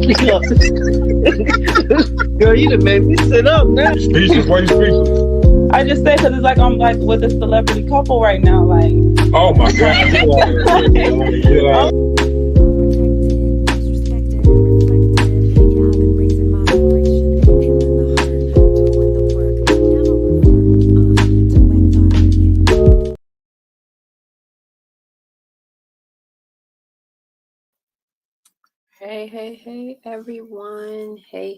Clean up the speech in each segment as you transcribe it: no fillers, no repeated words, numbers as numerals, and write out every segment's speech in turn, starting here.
Girl, you done made me sit up now. Speechless, why you speechless? I just said because it's like I'm like with a celebrity couple right now. Like, Oh my God. Hey, everyone. Hey.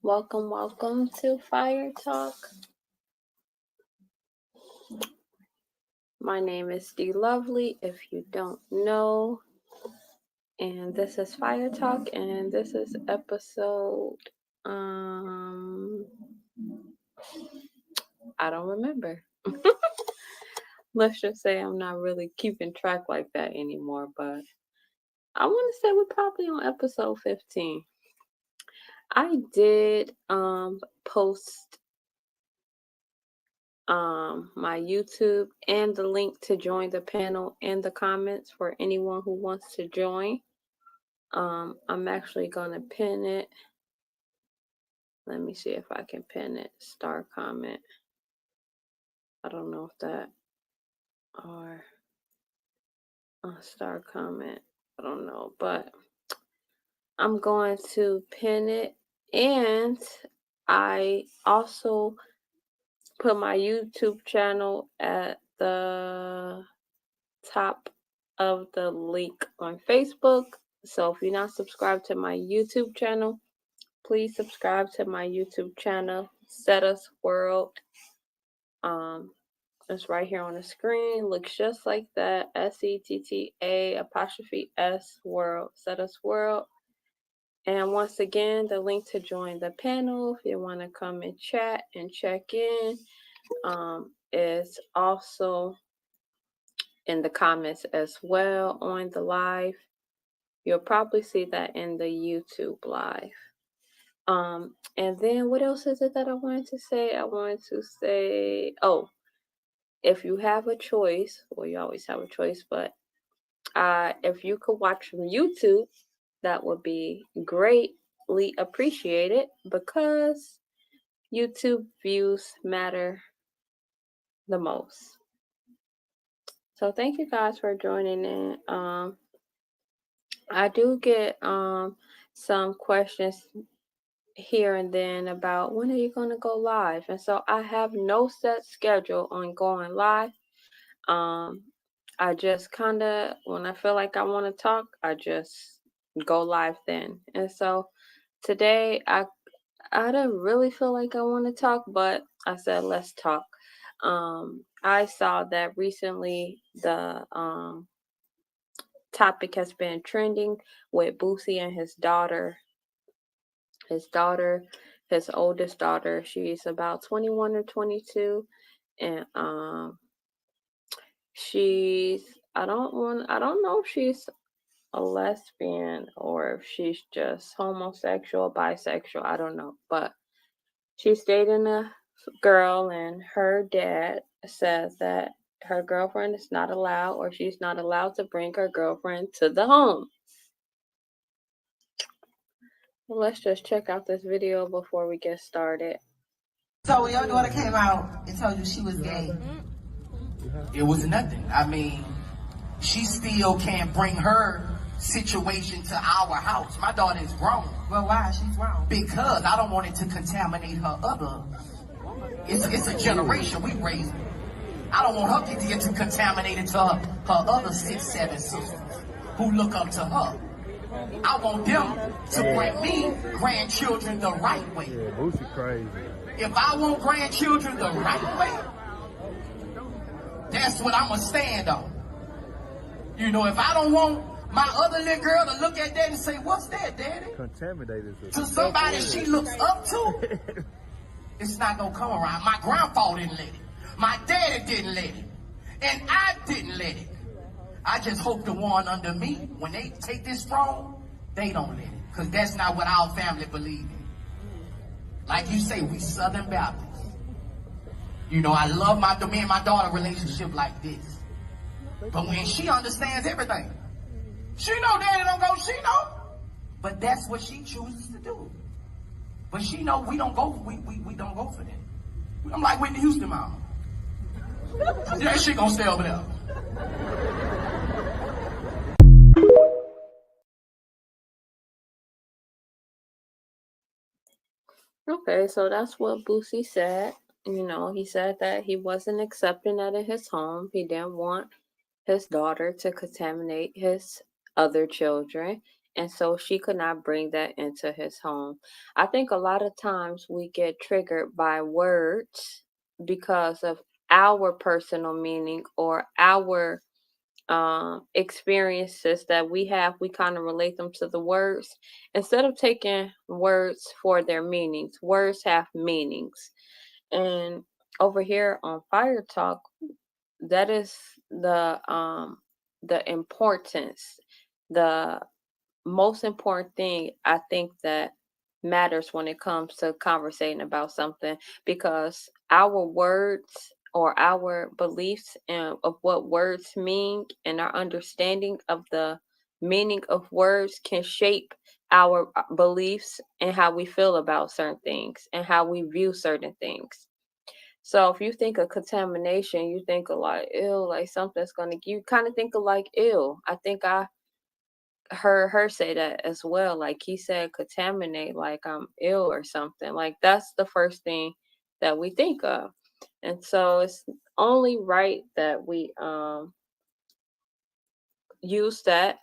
Welcome to Fire Talk. My name is D Lovely, if you don't know. And this is Fire Talk, and this is episode, I don't remember. Let's just say I'm not really keeping track like that anymore, but I want to say we're probably on episode 15. I did post my YouTube and the link to join the panel in the comments for anyone who wants to join. I'm actually gonna pin it. Let me see if I can pin it. Star comment. I don't know if that or star comment. I don't know, but I'm going to pin it, and I also put my YouTube channel at the top of the link on Facebook. So if you're not subscribed to my YouTube channel, please subscribe to my YouTube channel, Setta's World. It's right here on the screen. Looks just like that. SETTA' World, Setta's World. And once again, the link to join the panel, if you want to come and chat and check in, is also in the comments as well on the live. You'll probably see that in the YouTube live. And then what else is it that I wanted to say? If you have a choice, well, you always have a choice, but if you could watch from YouTube, that would be greatly appreciated, because YouTube views matter the most. So thank you guys for joining in. I do get some questions here and then about when are you going to go live, and so I have no set schedule on going live. I just kind of, when I feel like I want to talk, I just go live then. And so today I didn't really feel like I want to talk, but I said let's talk. I saw that recently the topic has been trending with Boosie and his daughter. His oldest daughter, she's about 21 or 22, and I don't know if she's a lesbian or if she's just homosexual, bisexual, I don't know, but she's dating a girl, and her dad says that her girlfriend is not allowed, or she's not allowed to bring her girlfriend to the home. Well, let's just check out this video before we get started. So when your daughter came out and told you she was gay, it was nothing. I mean, she still can't bring her situation to our house. My daughter is grown. well, why? She's wrong. Because I don't want it to contaminate her other. It's a generation we raised. I don't want her to get to contaminate it to her other 6, 7 sisters who look up to her. I want them to bring me grandchildren the right way. Yeah, Boosie crazy. If I want grandchildren the right way, that's what I'm going to stand on. You know, if I don't want my other little girl to look at that and say, "What's that, Daddy?" Contaminated. To somebody she looks up to, it's not going to come around. My grandfather didn't let it. My daddy didn't let it. And I didn't let it. I just hope the one under me, when they take this throne, they don't let it. Because that's not what our family believe in. Like you say, we Southern Baptists. You know, I love me and my daughter relationship like this. But when she understands everything, She know daddy don't go, she know. But that's what she chooses to do. But she know we don't go, we don't go for that. I'm like Whitney Houston, mama. Yeah, she gonna stay over there. Okay, so that's what Boosie said. You know, he said that he wasn't accepting that in his home. He didn't want his daughter to contaminate his other children, and so she could not bring that into his home. I think a lot of times we get triggered by words because of our personal meaning or our experiences that we have. We kind of relate them to the words instead of taking words for their meanings. Words have meanings, and over here on Fire Talk, that is the importance, the most important thing I think that matters when it comes to conversating about something, because our words or our beliefs and of what words mean and our understanding of the meaning of words can shape our beliefs and how we feel about certain things and how we view certain things. So if you think of contamination, you think of like ill, like something's gonna, you kind of think of like ill. I think I heard her say that as well. Like he said, contaminate, like I'm ill or something. Like that's the first thing that we think of. And so it's only right that we use that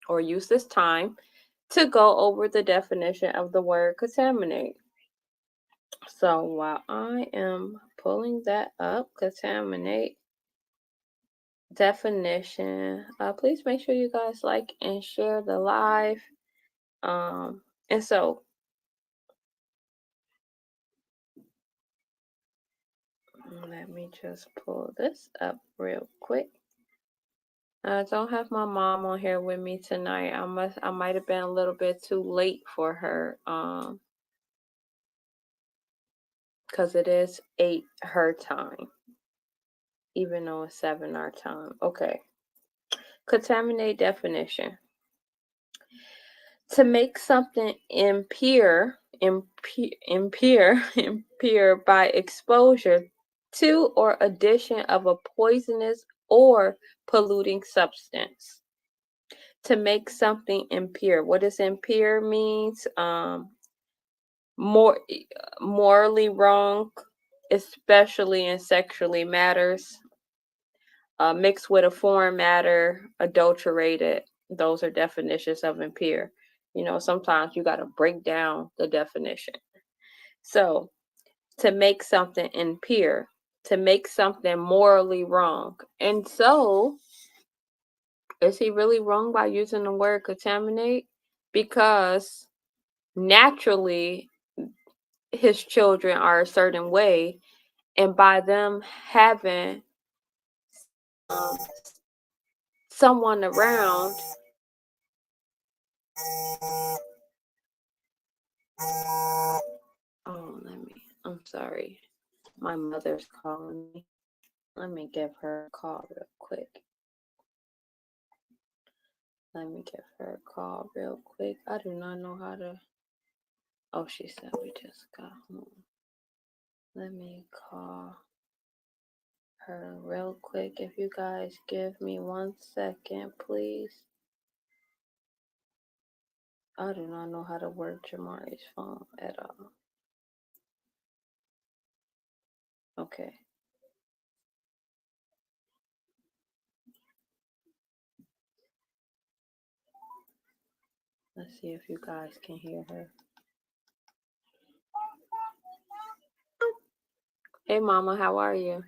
or use this time to go over the definition of the word contaminate. So while I am pulling that up, contaminate definition, please make sure you guys like and share the live. And so let me just pull this up real quick. I don't have my mom on here with me tonight. I might have been a little bit too late for her. Because it is 8 her time, even though it's 7 our time. Okay. Contaminate definition. To make something impure by exposure to or addition of a poisonous or polluting substance. To make something impure. What does impure means? Morally wrong, especially in sexually matters. Mixed with a foreign matter, adulterated. Those are definitions of impure. You know, sometimes you got to break down the definition. So, to make something impure, to make something morally wrong. And so, is he really wrong by using the word contaminate? Because naturally, his children are a certain way, and by them having someone around, I'm sorry, my mother's calling me. Let me give her a call real quick. I do not know how to. Oh, she said we just got home. Let me call her real quick. If you guys give me 1 second, please. I do not know how to work Jamari's phone at all. Okay. Let's see if you guys can hear her. Hey, Mama, how are you?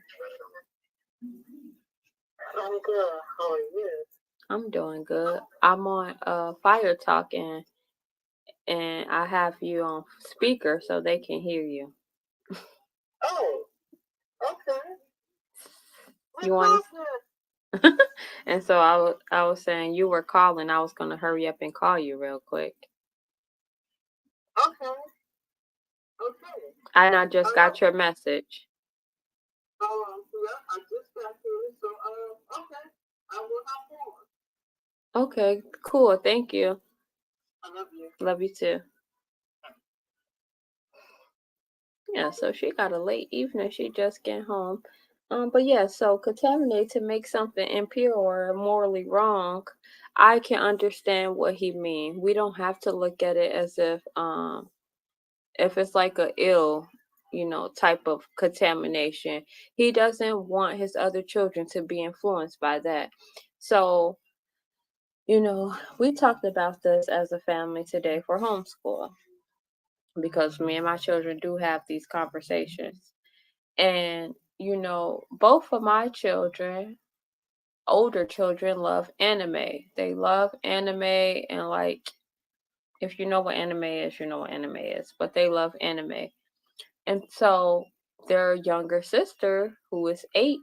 I'm good. How are you? I'm doing good. I'm on Fire Talk and I have you on speaker so they can hear you. Oh, okay. You want? And so I was saying you were calling. I was gonna hurry up and call you real quick. Okay. And I just got your message. Yeah, I just got through. So, okay. I will hop on. Okay, cool. Thank you. I love you. Love you too. Yeah, so she got a late evening. She just get home. But yeah, so contaminate to make something impure or morally wrong. I can understand what he mean. We don't have to look at it as if it's like a ill, type of contamination. He doesn't want his other children to be influenced by that. So, we talked about this as a family today for homeschool because me and my children do have these conversations. And, both of my children, older children, love anime. They love anime, and like, if you know what anime is, you know what anime is, but they love anime. And so their younger sister, who is 8,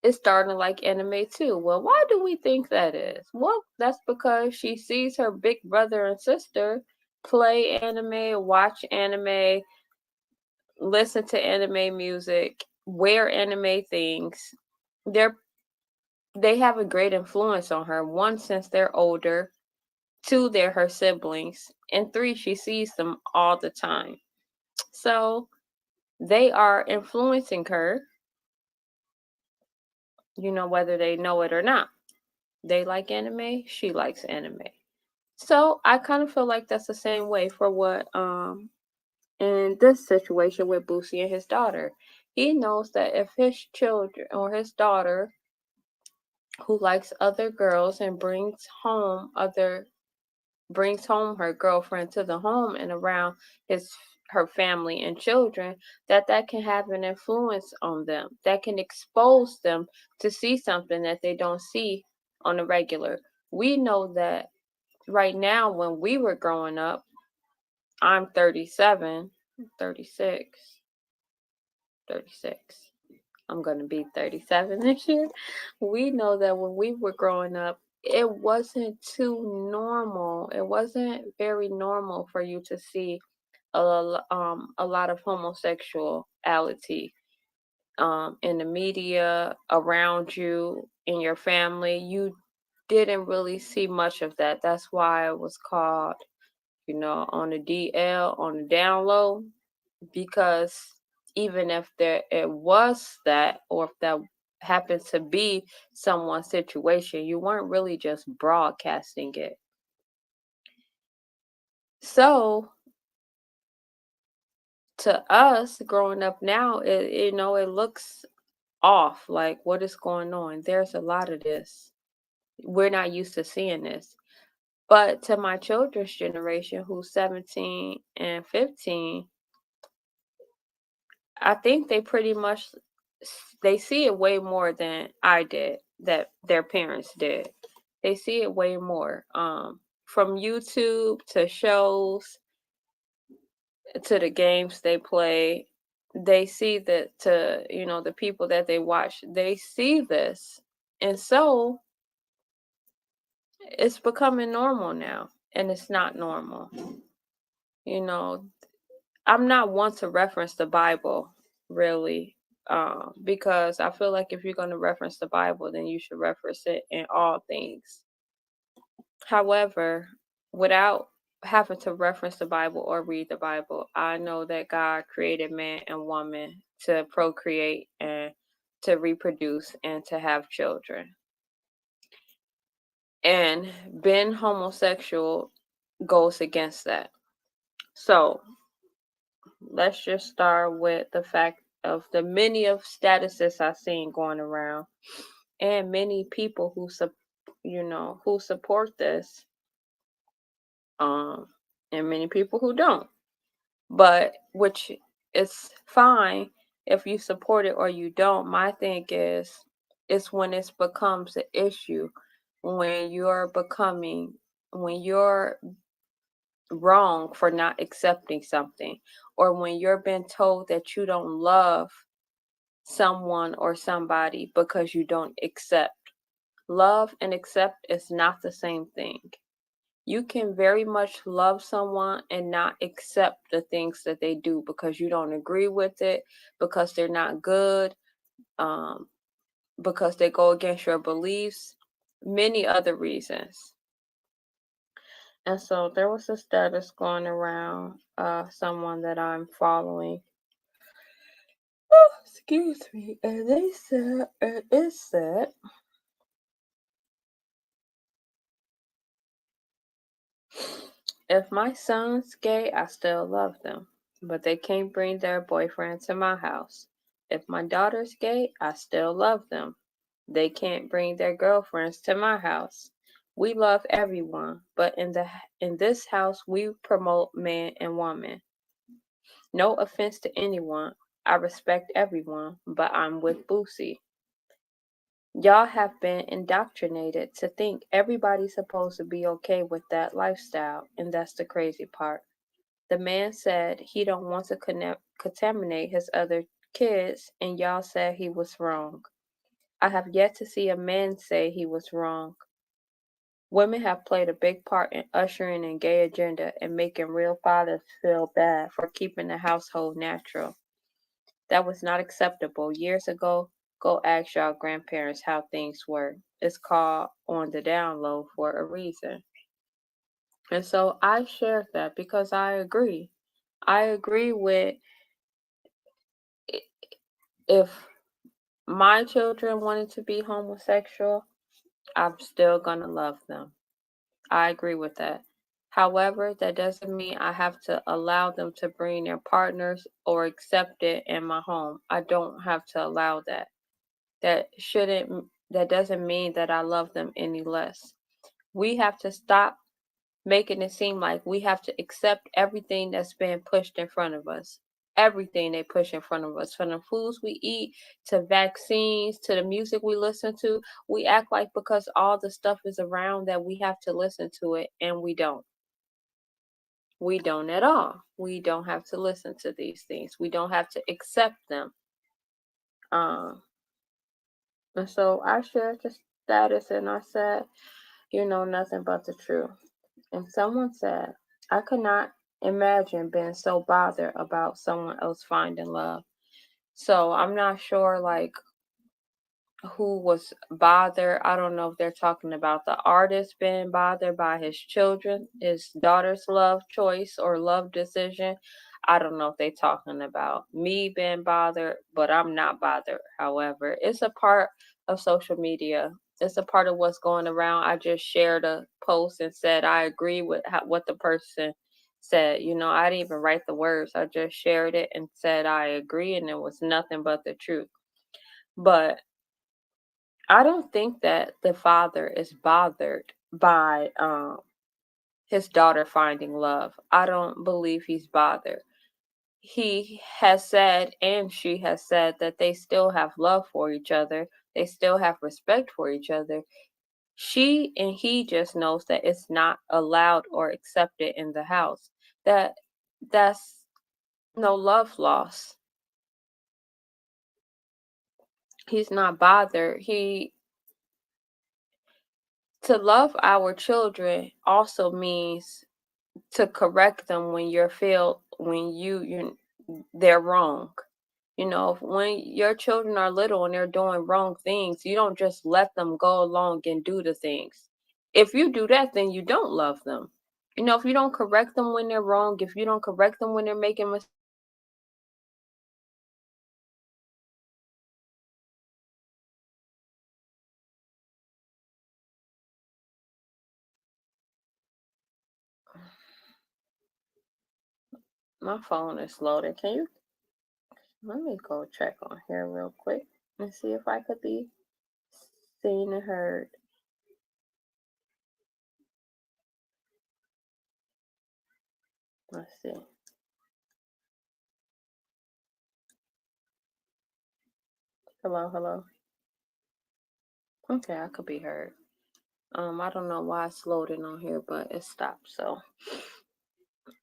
is starting to like anime too. Well, why do we think that is? Well, that's because she sees her big brother and sister play anime, watch anime, listen to anime music, wear anime things. They have a great influence on her. One, since they're older. Two, they're her siblings. And three, she sees them all the time. So they are influencing her, whether they know it or not. They like anime, she likes anime. So I kind of feel like that's the same way for what in this situation with Boosie and his daughter. He knows that if his children or his daughter who likes other girls and brings home her girlfriend to the home and around her family and children, that can have an influence on them, that can expose them to see something that they don't see on a regular. We know that right now, when we were growing up, I'm 37, 36, 36. I'm going to be 37 this year. We know that when we were growing up, it wasn't too normal. It wasn't very normal for you to see a lot of homosexuality in the media, around you, in your family. You didn't really see much of that. That's why it was called, on the DL, on the down low, because even if it was that, or if that happened to be someone's situation, you weren't really just broadcasting it. So to us growing up now, it looks off. Like, what is going on? There's a lot of this. We're not used to seeing this. But to my children's generation, who's 17 and 15, I think they pretty much they see it way more than I did, that their parents did. They see it way more. From YouTube to shows to the games they play, they see that, to the people that they watch, they see this. And so it's becoming normal now, and it's not normal. I'm not one to reference the Bible, really, because I feel like if you're going to reference the Bible, then you should reference it in all things. However, without having to reference the Bible or read the Bible, I know that God created man and woman to procreate and to reproduce and to have children. And being homosexual goes against that. So let's just start with the fact of the many of statuses I've seen going around, and many people who support this, and many people who don't. But which is fine if you support it or you don't. My thing is, it's when it becomes an issue, when you're wrong for not accepting something, or when you're being told that you don't love someone or somebody because you don't accept. Love and accept is not the same thing. You can very much love someone and not accept the things that they do because you don't agree with it, because they're not good, because they go against your beliefs. many other reasons. And so there was a status going around, someone that I'm following. Oh, excuse me. And they said, it said, if my son's gay, I still love them, but they can't bring their boyfriend to my house. If my daughter's gay, I still love them. They can't bring their girlfriends to my house. We love everyone, but in this house we promote man and woman. No offense to anyone. I respect everyone, but I'm with Boosie. Y'all have been indoctrinated to think everybody's supposed to be okay with that lifestyle, and that's the crazy part. The man said he don't want to contaminate his other kids, and y'all said he was wrong. I have yet to see a man say he was wrong. Women have played a big part in ushering in gay agenda and making real fathers feel bad for keeping the household natural. That was not acceptable years ago. Go ask y'all grandparents how things were. It's called on the down low for a reason. And so I shared that because I agree. I agree with if my children wanted to be homosexual, I'm still gonna love them. I agree with that. However, that doesn't mean I have to allow them to bring their partners or accept it in my home. I don't have to allow that. That doesn't mean that I love them any less. We have to stop making it seem like we have to accept everything that's being pushed in front of us. Everything they push in front of us, from the foods we eat to vaccines to the music we listen to, we act like because all the stuff is around that we have to listen to it, and we don't. We don't at all. We don't have to listen to these things. We don't have to accept them. And so I shared the status and I said, you know nothing but the truth. And someone said, I could not imagine being so bothered about someone else finding love. So I'm not sure like who was bothered. I don't know if they're talking about the artist being bothered by his children, his daughter's love choice or love decision. I don't know if they're talking about me being bothered, but I'm not bothered. However, it's a part of social media. It's a part of what's going around. I just shared a post and said I agree with what the person said. You know, I didn't even write the words. I just shared it and said I agree, and it was nothing but the truth. But I don't think that the father is bothered by his daughter finding love. I don't believe he's bothered. He has said, and she has said, that they still have love for each other. They still have respect for each other. She and he just knows that it's not allowed or accepted in the house. That's no love loss. He's not bothered. To love our children also means to correct them when they're wrong. You know, when your children are little and they're doing wrong things, you don't just let them go along and do the things. If you do that, then you don't love them. You know, if you don't correct them when they're wrong, if you don't correct them when they're making mistakes. My phone is loaded. Let me go check on here real quick and see if I could be seen and heard. Let's see. Hello. Okay, I could be heard. I don't know why it's loading on here, but it stopped. So,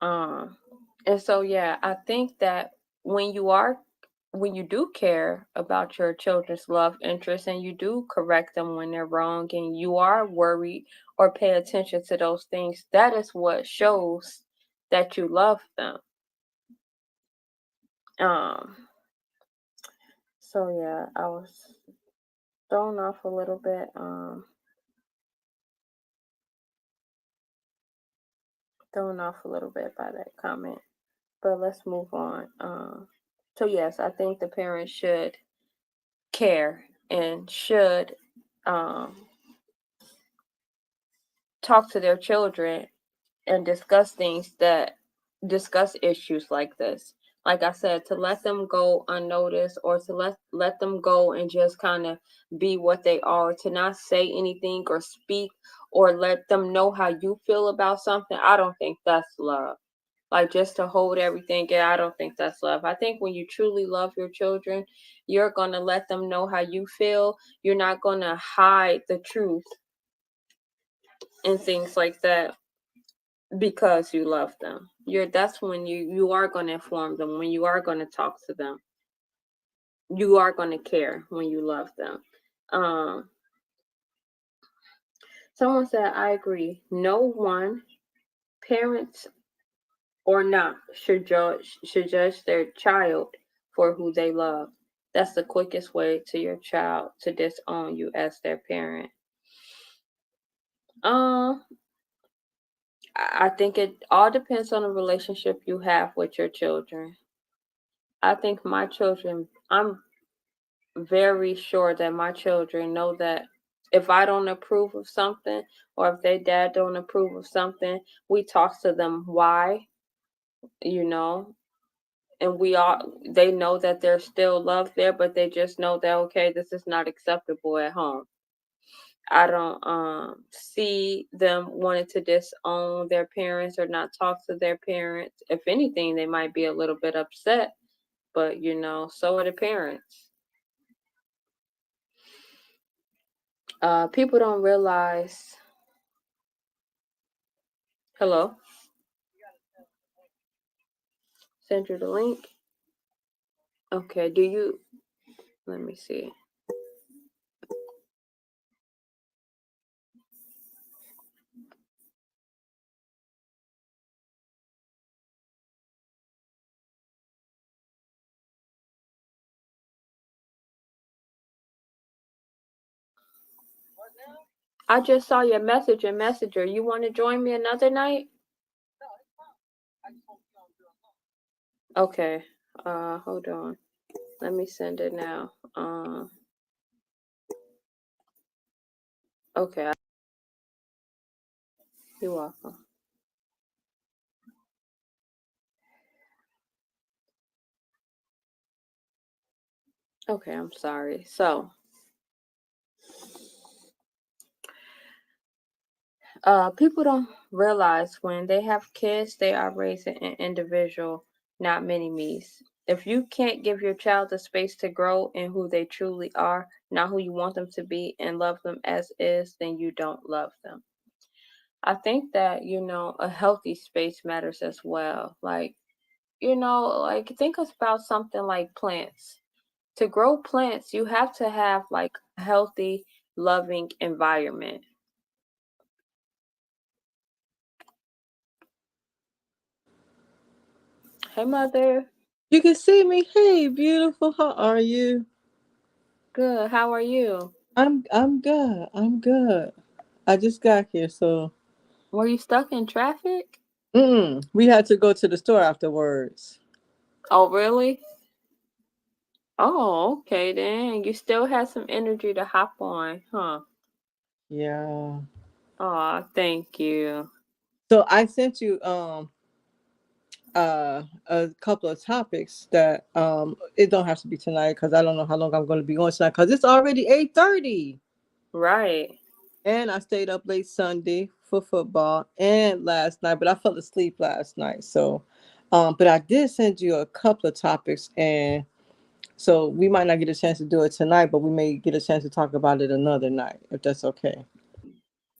and so yeah, I think that when you do care about your children's love interests and you do correct them when they're wrong and you are worried or pay attention to those things, that is what shows that you love them. So yeah, I was thrown off a little bit. thrown off a little bit by that comment, but let's move on. So yes, I think the parents should care and should talk to their children and discuss issues like this. Like I said, to let them go unnoticed or to let them go and just kind of be what they are, to not say anything or speak or let them know how you feel about something, I don't think that's love. Like just to hold everything in, I don't think that's love. I think when you truly love your children, you're going to let them know how you feel. You're not going to hide the truth and things like that because you love them. That's when you are going to inform them, when you are going to talk to them. You are going to care when you love them. Someone said, I agree. No one, parents or not, should judge their child for who they love. That's the quickest way to your child to disown you as their parent. I think it all depends on the relationship you have with your children. I think my children, I'm very sure that my children know that if I don't approve of something or if their dad don't approve of something, we talk to them why, and they know that there's still love there, but they just know that, okay, this is not acceptable at home. I don't see them wanting to disown their parents or not talk to their parents. If anything, they might be a little bit upset, but so are the parents. People don't realize. Hello? Send you the link. Okay, let me see. I just saw your message in Messenger. You want to join me another night? Okay. Hold on. Let me send it now. Okay. You're welcome. Okay, I'm sorry. So, people don't realize when they have kids, they are raising an individual, not mini-me's. If you can't give your child the space to grow in who they truly are, not who you want them to be, and love them as is, then you don't love them. I think that, a healthy space matters as well. Like think about something like plants. To grow plants, you have to have like a healthy, loving environment. Hey, mother. You can see me. Hey, beautiful. How are you? Good. How are you? I'm good. I'm good. I just got here, so Were you stuck in traffic? we had to go to the store afterwards. Oh, really? Oh, okay then. You still had some energy to hop on, huh? Yeah. Oh, thank you. So I sent you a couple of topics that it don't have to be tonight because I don't know how long I'm going to be on tonight because it's already 8:30. Right. And I stayed up late Sunday for football and last night, but I fell asleep last night. So, but I did send you a couple of topics, and so we might not get a chance to do it tonight, but we may get a chance to talk about it another night, if that's okay.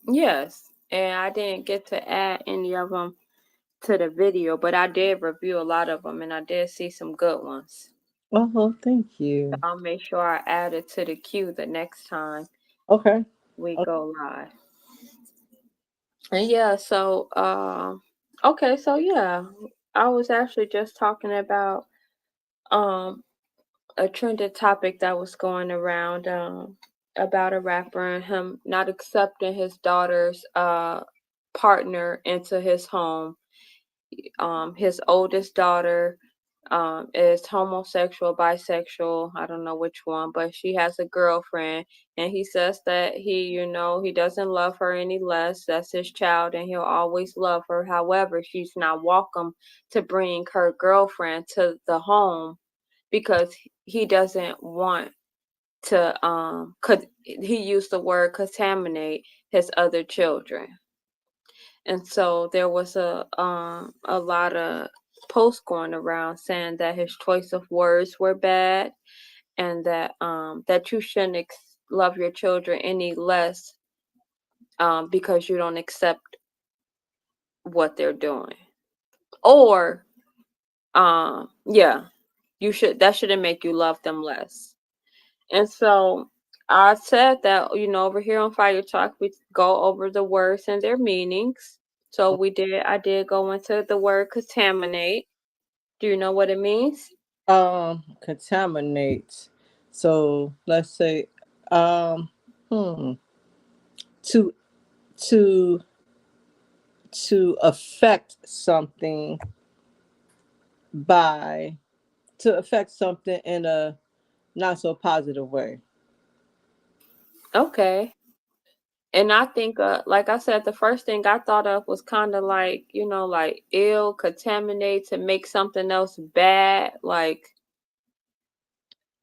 Yes. And I didn't get to add any of them to the video, but I did review a lot of them and I did see some good ones. Oh, thank you. I'll make sure I add it to the queue the next time Okay. we go live. And yeah, so okay, so yeah, I was actually just talking about a trending topic that was going around about a rapper and him not accepting his daughter's partner into his home. His oldest daughter is homosexual, bisexual, I don't know which one, but she has a girlfriend, and he says that he doesn't love her any less. That's his child, and he'll always love her. However, she's not welcome to bring her girlfriend to the home because he doesn't want to he used the word contaminate his other children. And so there was a lot of posts going around saying that his choice of words were bad, and that that you shouldn't love your children any less because you don't accept what they're doing. Or that shouldn't make you love them less. And so I said that, over here on Fire Talk, we go over the words and their meanings. So I did go into the word contaminate. Do you know what it means? Contaminate. So let's say to to affect something in a not so positive way. Okay. And I think, like I said, the first thing I thought of was kind of like, like ill, contaminate, to make something else bad. Like,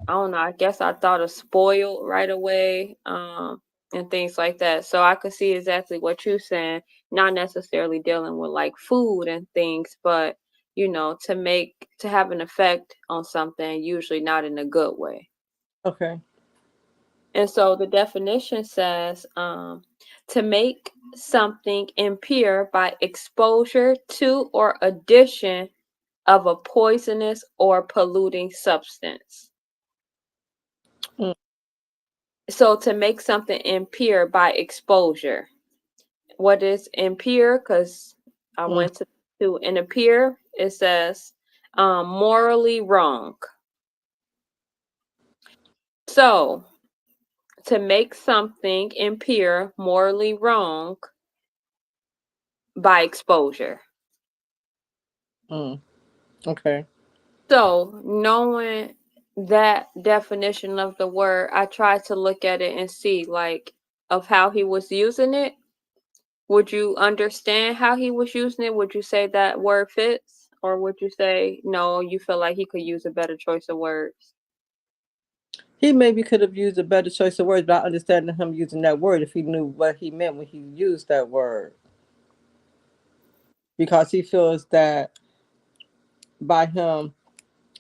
I don't know, I guess I thought of spoiled right away, and things like that. So I could see exactly what you're saying, not necessarily dealing with like food and things, but to have an effect on something, usually not in a good way. Okay. And so the definition says to make something impure by exposure to or addition of a poisonous or polluting substance. So to make something impure by exposure. What is impure? Because I went to an impure, it says morally wrong. So to make something impure, morally wrong by exposure. Okay. So knowing that definition of the word, I tried to look at it and see like of how he was using it. Would you understand how he was using it? Would you say that word fits? Or would you say, no, you feel like he could use a better choice of words? He maybe could have used a better choice of words, but I understand him using that word if he knew what he meant when he used that word. Because he feels that by him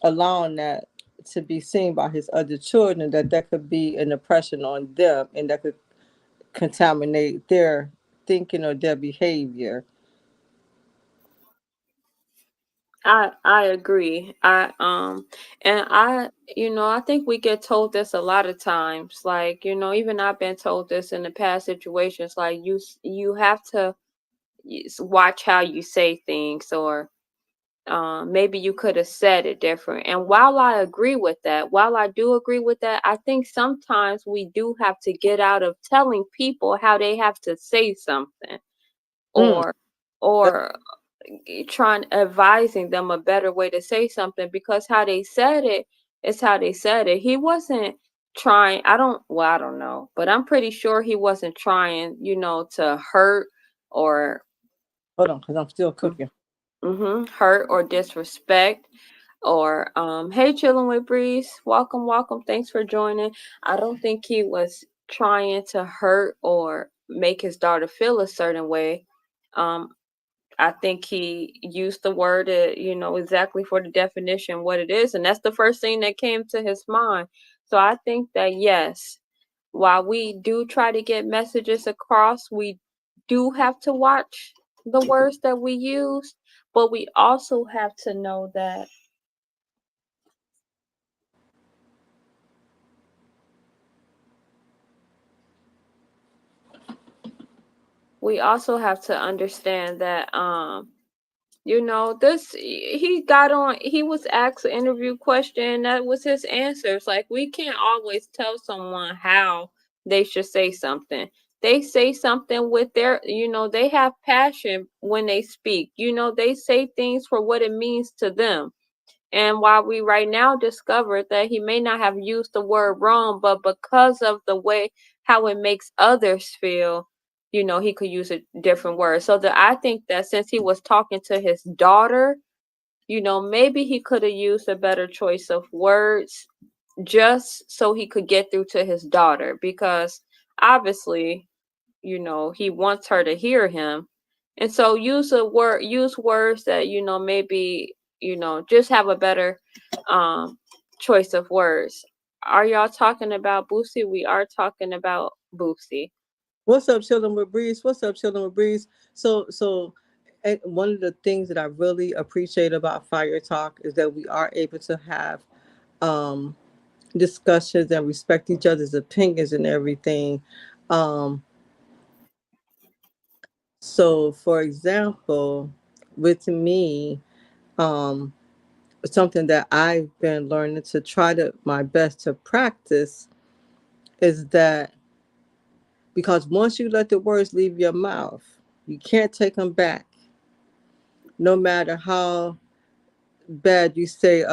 allowing that to be seen by his other children, that could be an oppression on them and that could contaminate their thinking or their behavior. I agree. I think we get told this a lot of times. Like, even I've been told this in the past situations. Like, you have to watch how you say things, or maybe you could have said it different. And while I do agree with that, I think sometimes we do have to get out of telling people how they have to say something, or advising them a better way to say something, because how they said it is how they said it. He wasn't trying, I don't know, but I'm pretty sure he wasn't trying, to hurt or Hold on, because I'm still cooking. hurt or disrespect. Or hey, chilling with Breeze, welcome, thanks for joining. I don't think he was trying to hurt or make his daughter feel a certain way. I think he used the word, exactly for the definition, what it is. And that's the first thing that came to his mind. So I think that, yes, while we do try to get messages across, we do have to watch the words that we use, but we also have to know that we also have to understand that he was asked an interview question, that was his answers. Like, we can't always tell someone how they should say something. they say something with their, they have passion when they speak. They say things for what it means to them. And while we right now discovered that he may not have used the word wrong, but because of the way how it makes others feel, he could use a different word. So I think that since he was talking to his daughter, maybe he could have used a better choice of words just so he could get through to his daughter, because obviously, he wants her to hear him. And so use words that, maybe, just have a better choice of words. Are y'all talking about Boosie? We are talking about Boosie. What's up, chilling with Breeze? What's up, chilling with Breeze? So, and one of the things that I really appreciate about Fire Talk is that we are able to have discussions and respect each other's opinions and everything. So, for example, with me, something that I've been learning to try to my best to practice is that, because once you let the words leave your mouth, you can't take them back. No matter how bad you say,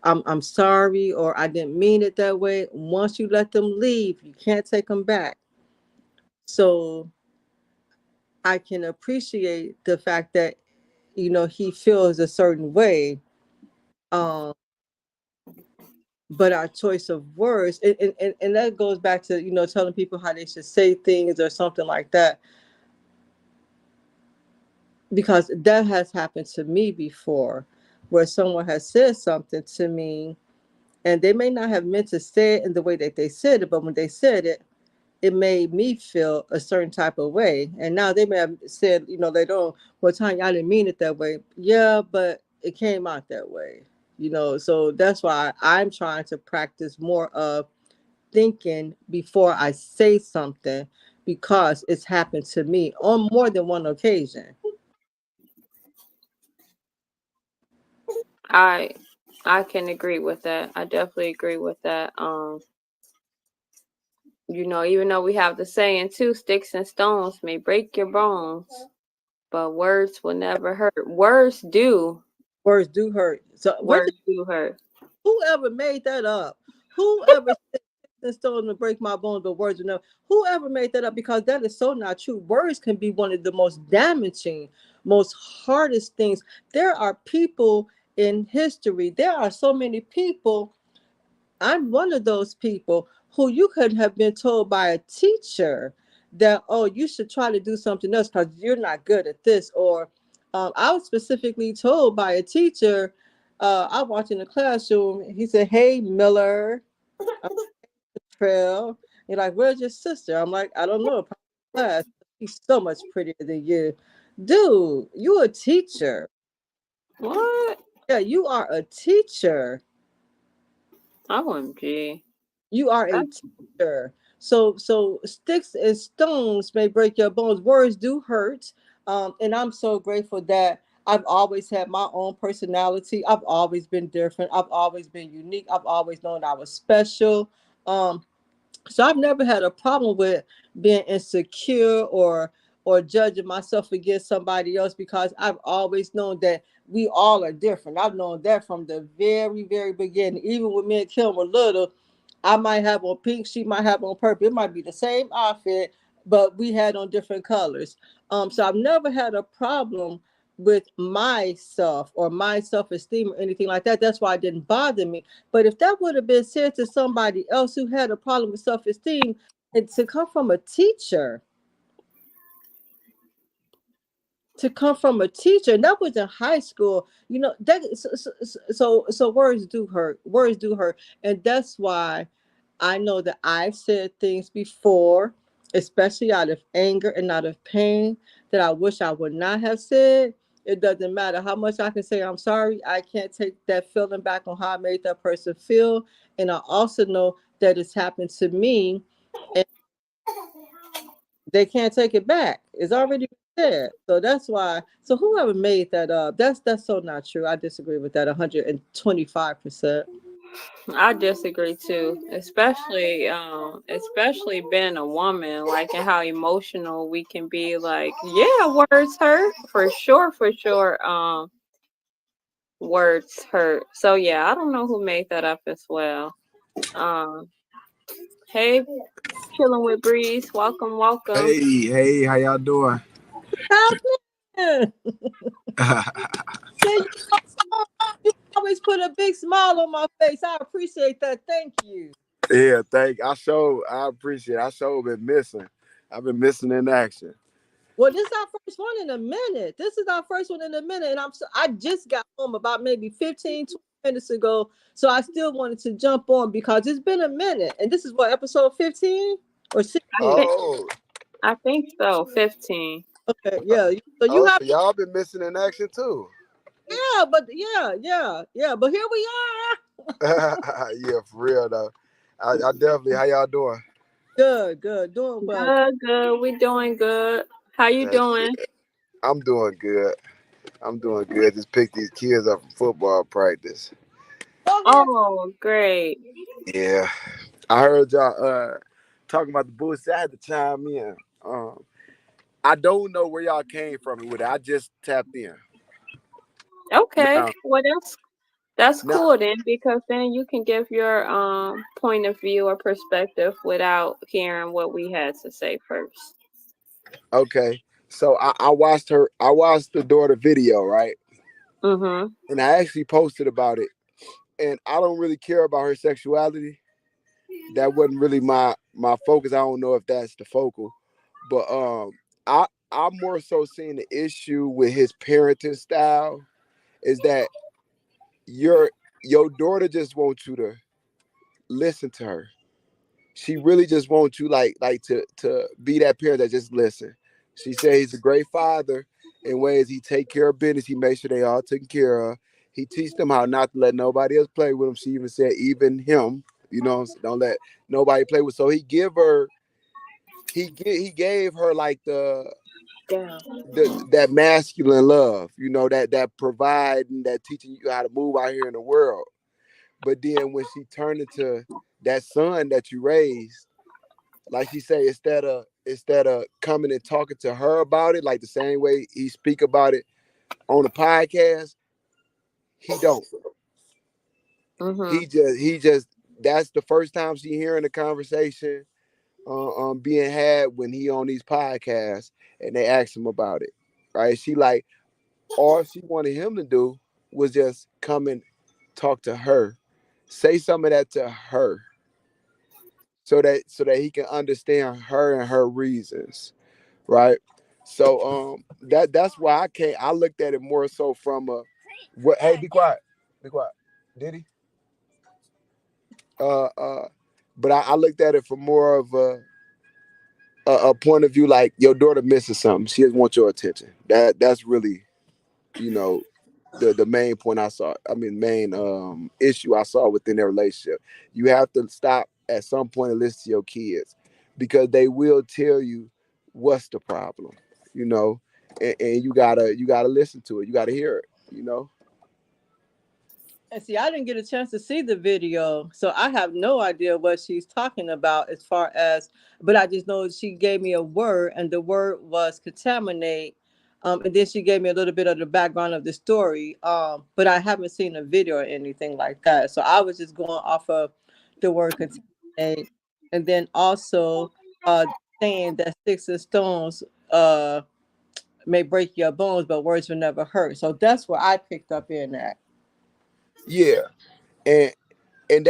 I'm sorry, or I didn't mean it that way. Once you let them leave, you can't take them back. So I can appreciate the fact that, he feels a certain way. But our choice of words, and that goes back to, telling people how they should say things or something like that. Because that has happened to me before, where someone has said something to me and they may not have meant to say it in the way that they said it, but when they said it, it made me feel a certain type of way. And now they may have said, later on, well, Tanya, I didn't mean it that way. Yeah, but it came out that way. So that's why I'm trying to practice more of thinking before I say something, because it's happened to me on more than one occasion. I can agree with that. I definitely agree with that. Even though we have the saying too, sticks and stones may break your bones, but words will never hurt. Words do. Words do hurt. So Words do hurt. whoever made that up? Whoever said sticks and stones to break my bones, but words will never. Whoever made that up? Because that is so not true. Words can be one of the most damaging, most hardest things. There are people in history. There are so many people. I'm one of those people who you could have been told by a teacher that, oh, you should try to do something else because you're not good at this. Or I was specifically told by a teacher, I watched in the classroom, he said, hey, Miller, I'm Trail. You're like, where's your sister? I'm like, I don't know. Class. She's so much prettier than you. Dude, you a teacher. What? Yeah, you are a teacher. OMG. You are a teacher. So sticks and stones may break your bones. Words do hurt. And I'm so grateful that I've always had my own personality. I've always been different. I've always been unique. I've always known I was special. So I've never had a problem with being insecure or judging myself against somebody else, because I've always known that we all are different. I've known that from the very, very beginning. Even when me and Kim were little, I might have on pink, she might have on purple. It might be the same outfit, but we had on different colors. So I've never had a problem with myself or my self-esteem or anything like that. That's why it didn't bother me. But if that would have been said to somebody else who had a problem with self-esteem, and to come from a teacher, and that was in high school, that so words do hurt. Words do hurt. And that's why I know that I've said things before, especially out of anger and out of pain, that I wish I would not have said. It doesn't matter how much I can say I'm sorry. I can't take that feeling back on how I made that person feel. And I also know that it's happened to me, and they can't take it back. It's already said. So that's why. So whoever made that up, that's so not true. I disagree with that 125%. I disagree too, especially being a woman, like and how emotional we can be. Like, yeah, words hurt for sure, for sure. Words hurt. So yeah, I don't know who made that up as well. Um, hey, chilling with Breeze. Welcome, welcome. Hey, how y'all doing? Happening. Yeah, you always put a big smile on my face. I appreciate that. Thank you. Yeah, I appreciate it. I sure been missing. I've been missing in action. Well, this is our first one in a minute. And I just got home about maybe 15, 20 minutes ago. So I still wanted to jump on because it's been a minute. And this is what, episode 15 or 16? Oh, I think so. 15. Okay, yeah. So you have so y'all been missing in action too. but But here we are. Yeah, for real though. I definitely. How y'all doing? Good, doing well. Good. We doing good. How you That's doing? good. I'm doing good. Just picked these kids up from football practice. Oh, great. Yeah, I heard y'all talking about the Bulls. I had to chime in. I don't know where y'all came from with it. I just tapped in. Okay. Now, Well, that's now, cool then, because then you can give your point of view or perspective without hearing what we had to say first. okay. So I watched the daughter video, right? Mm-hmm. And I actually posted about it. And I don't really care about her sexuality. That wasn't really my focus. I don't know if that's the focal. But I'm more so seeing the issue with his parenting style is that your daughter just wants you to listen to her. She really just wants you to be that parent that just listen. She said he's a great father in ways he take care of business. He makes sure they all taken care of. He teach them how not to let nobody else play with him. She even said even him, so don't let nobody play with. So he gave her like that masculine love, that providing, that teaching you how to move out here in the world. But then when she turned into that son that you raised, like she say, instead of coming and talking to her about it, like the same way he speak about it on the podcast, he don't. Mm-hmm. He just that's the first time she hearing the conversation being had when he on these podcasts and they ask him about it. Right? She like all she wanted him to do was just come and talk to her, say some of that to her, so that he can understand her and her reasons, right? So that's why I looked at it more so from a what. Hey, be quiet, did he uh uh but I looked at it from more of a point of view, like your daughter misses something, she just wants your attention. That's really, you know the main point I saw. I mean, main issue I saw within their relationship. You have to stop at some point and listen to your kids, because they will tell you what's the problem, and you gotta listen to it. You gotta hear it. And see, I didn't get a chance to see the video, so I have no idea what she's talking about as far as, but I just know she gave me a word, and the word was contaminate. And then she gave me a little bit of the background of the story. But I haven't seen a video or anything like that. So I was just going off of the word contaminate. And then also saying that sticks and stones may break your bones, but words will never hurt. So that's where I picked up in that. Yeah, and and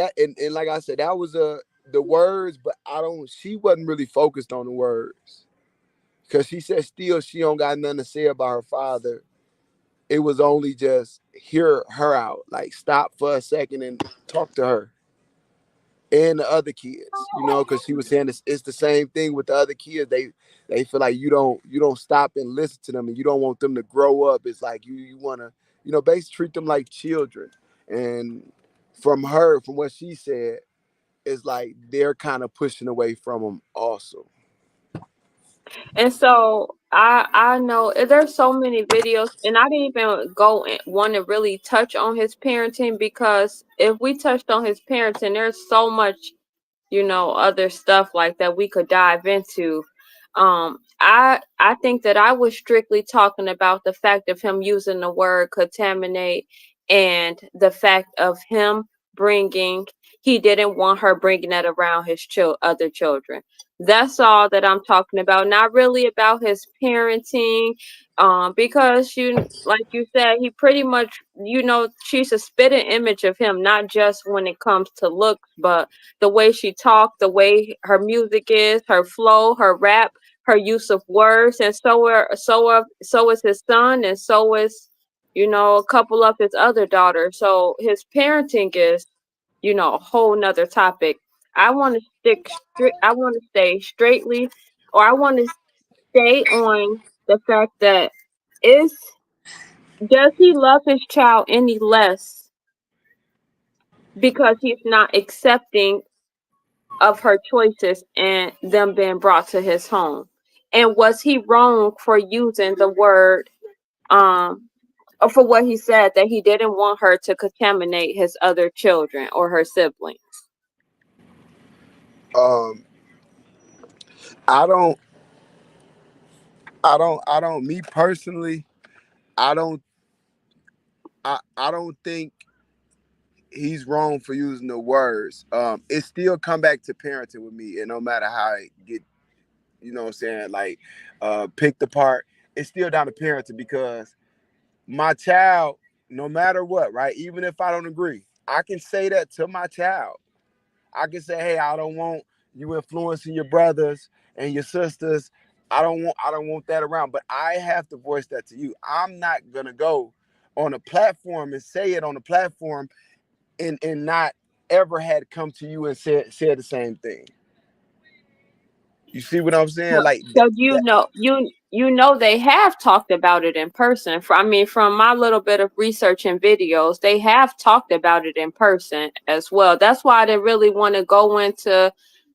like I said, that was the words, but she wasn't really focused on the words, because she said still she don't got nothing to say about her father. It was only just hear her out, like stop for a second and talk to her and the other kids, because she was saying it's the same thing with the other kids. They feel like you don't stop and listen to them, and you don't want them to grow up. It's like you want to, basically treat them like children. And from what she said, it's like they're kind of pushing away from them also. And so I know there's so many videos, and I didn't even go and want to really touch on his parenting, because if we touched on his parenting, there's so much, other stuff like that we could dive into. I think that I was strictly talking about the fact of him using the word contaminate, and the fact of him bringing he didn't want her bringing that around his other children. That's all that I'm talking about, not really about his parenting, because like you said, he pretty much, she's a spitting image of him, not just when it comes to looks, but the way she talked, the way her music is, her flow, her rap, her use of words, and so is his son, and so is, a couple of his other daughters. So his parenting is, a whole nother topic. I want to I want to stay straightly, or I want to stay on the fact that does he love his child any less because he's not accepting of her choices and them being brought to his home? And was he wrong for using the word, or for what he said, that he didn't want her to contaminate his other children or her siblings? Um, I don't. Me personally, I don't. I don't think he's wrong for using the words. It still come back to parenting with me, and no matter how I get, what I'm saying, like, picked apart, it's still down to parenting, because my child, no matter what, right? Even if I don't agree, I can say that to my child. I can say, hey, I don't want you influencing your brothers and your sisters. I don't want that around. But I have to voice that to you. I'm not gonna go on a platform and say it on a platform and not ever had come to you and said the same thing. You see what I'm saying? Like So they have talked about it in person. From my little bit of research and videos, they have talked about it in person as well. That's why I didn't really want to go into,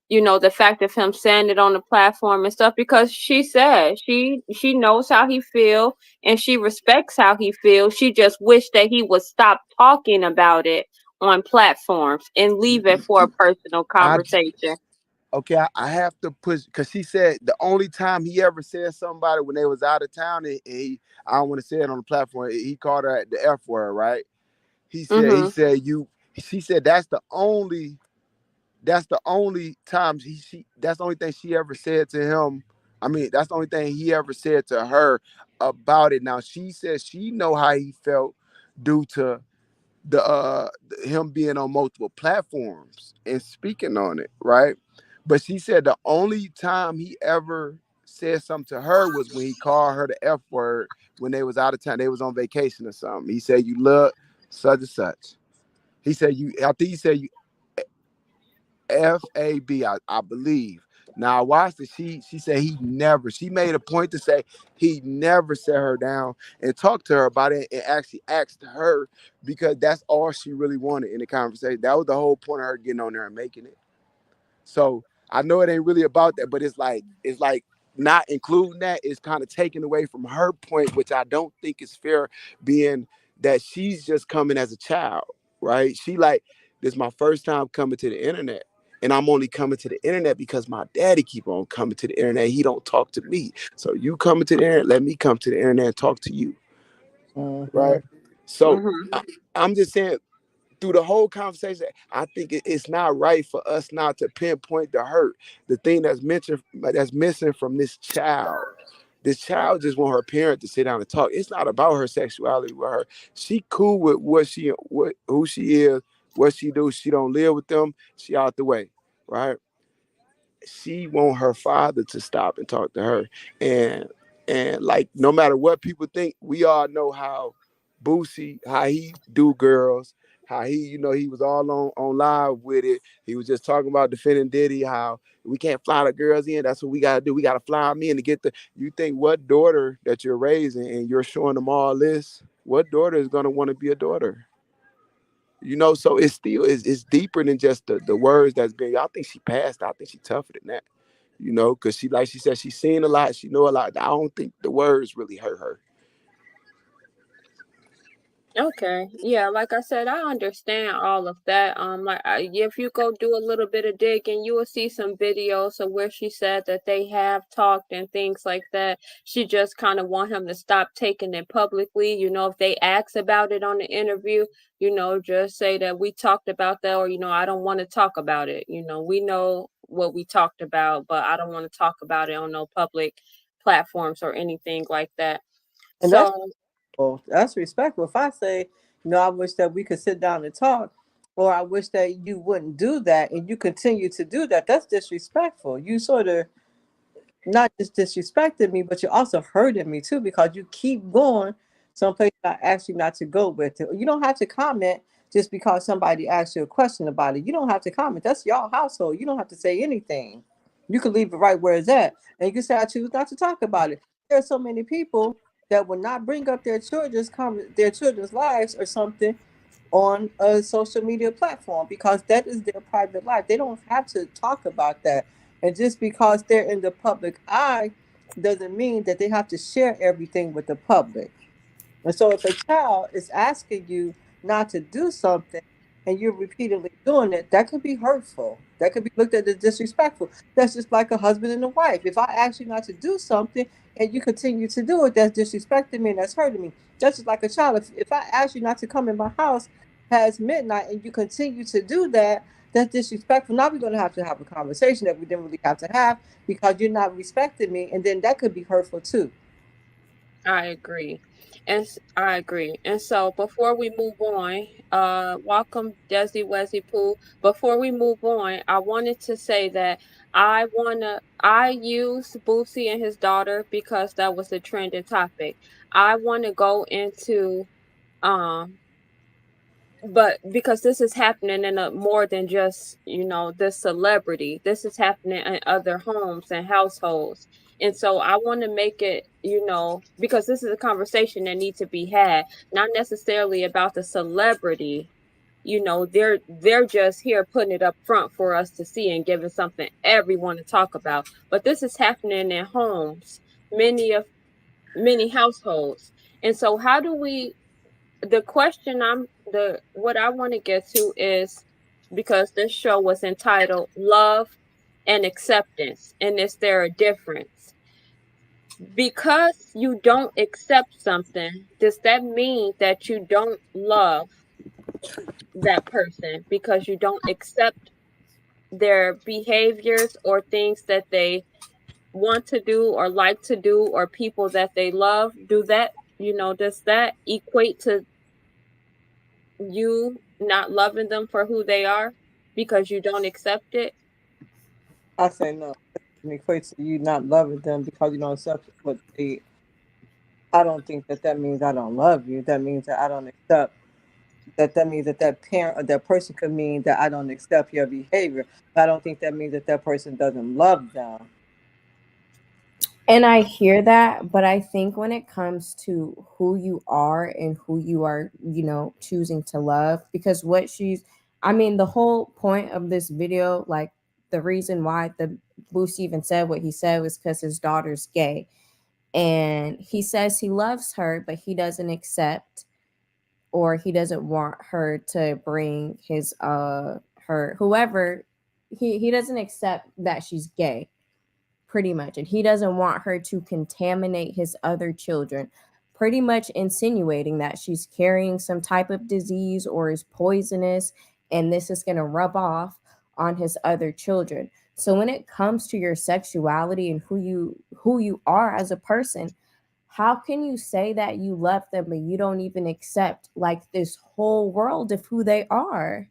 the fact of him saying it on the platform and stuff, because she said she knows how he feel and she respects how he feels. She just wished that he would stop talking about it on platforms and leave it for a personal conversation. I have to push, because she said the only time he ever said something about it when they was out of town, and I don't want to say it on the platform, he called her the F word, right? He said she said that's the only time that's the only thing she ever said to him. That's the only thing he ever said to her about it. Now she says she know how he felt due to the him being on multiple platforms and speaking on it, right? But she said the only time he ever said something to her was when he called her the F word when they was out of town. They was on vacation or something. He said, you look such and such. He said, I think he said you FAB, I believe. Now I watched it. She said she made a point to say he never sat her down and talked to her about it and actually asked her, because that's all she really wanted in the conversation. That was the whole point of her getting on there and making it. So I know it ain't really about that, but it's like not including that is kind of taken away from her point, which I don't think is fair, being that she's just coming as a child, right? She like, this is my first time coming to the internet. And I'm only coming to the internet because my daddy keep on coming to the internet. He don't talk to me. So you coming to the internet, let me come to the internet and talk to you. Right? So I'm just saying, through the whole conversation, I think it's not right for us not to pinpoint the hurt, the thing that's missing from this child. This child just want her parent to sit down and talk. It's not about her sexuality with her. She cool with who she is, what she do. She don't live with them. She out the way, right? She want her father to stop and talk to her. And like, no matter what people think, we all know how Boosie, how he do girls, how he was all on live with it. He was just talking about defending Diddy, how we can't fly the girls in. That's what we gotta do. We gotta fly them in to get you think what daughter that you're raising and you're showing them all this, what daughter is gonna want to be a daughter? So it's still it's deeper than just the words that's been. I think she passed. I think she tougher than that. you know, because she said, she's seen a lot, she know a lot. I don't think the words really hurt her. Okay. Yeah, like I said, I understand all of that. If you go do a little bit of digging, you will see some videos of where she said that they have talked and things like that. She just kind of want him to stop taking it publicly. You know, if they ask about it on the interview, you know, just say that we talked about that, or, you know, I don't want to talk about it. You know, we know what we talked about, but I don't want to talk about it on no public platforms or anything like that. And that's So, that's respectful. If I say, I wish that we could sit down and talk, or I wish that you wouldn't do that, and you continue to do that, that's disrespectful. You sort of not just disrespected me, but you're also hurting me too, because you keep going someplace I asked you not to go with it. You don't have to comment just because somebody asks you a question about it. You don't have to comment. That's your household. You don't have to say anything. You can leave it right where it's at. And you can say, I choose not to talk about it. There are so many people that will not bring up their children's lives or something on a social media platform, because that is their private life. They don't have to talk about that. And just because they're in the public eye doesn't mean that they have to share everything with the public. And so if a child is asking you not to do something and you're repeatedly doing it, that could be hurtful. That could be looked at as disrespectful. That's just like a husband and a wife. If I ask you not to do something and you continue to do it, that's disrespecting me and that's hurting me. That's just like a child. If I ask you not to come in my house past midnight and you continue to do that, that's disrespectful. Now we're going to have a conversation that we didn't really have to have, because you're not respecting me. And then that could be hurtful too. I agree. I agree. And so before we move on, welcome Desi Wesi Pooh. Before we move on, I wanted to say that I use Boosie and his daughter because that was a trending topic. I want to go into but because this is happening in a more than just, you know, this celebrity, this is happening in other homes and households. And so I want to make it, you know, because this is a conversation that needs to be had, not necessarily about the celebrity. You know, they're just here putting it up front for us to see and giving something everyone to talk about. But this is happening in homes, many households. And so how do we the question what I want to get to is, because this show was entitled Love and Acceptance, and is there a difference? Because you don't accept something, does that mean that you don't love that person because you don't accept their behaviors or things that they want to do or like to do or people that they love? Does that equate to you not loving them for who they are because you don't accept it? I say no. It equates to you not loving them because you don't accept what they. I don't think that means I don't love you. That means that I don't accept. That means that parent or that person could mean that I don't accept your behavior. But I don't think that means that person doesn't love them. And I hear that, but I think when it comes to who you are and who you are, choosing to love, because the whole point of this video, like the reason why the Boosie even said what he said was because his daughter's gay. And he says he loves her, but he doesn't accept, or he doesn't want her to bring his her whoever he doesn't accept that she's gay, pretty much, and he doesn't want her to contaminate his other children, pretty much insinuating that she's carrying some type of disease or is poisonous, and this is going to rub off on his other children. So when it comes to your sexuality and who you are as a person, how can you say that you love them but you don't even accept like this whole world of who they are?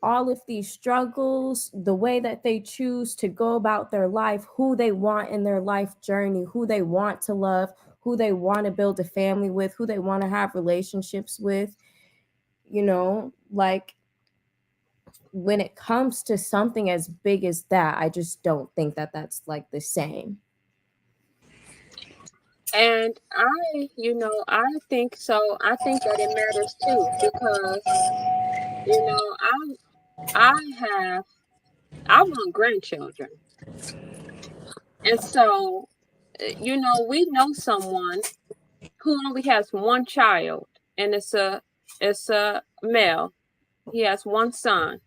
All of these struggles, the way that they choose to go about their life, who they want in their life journey, who they want to love, who they want to build a family with, who they want to have relationships with, like when it comes to something as big as that, I just don't think that that's like the same. And I think so. I think that it matters too, because, I have I want grandchildren. And so, we know someone who only has one child, and it's a male. He has one son.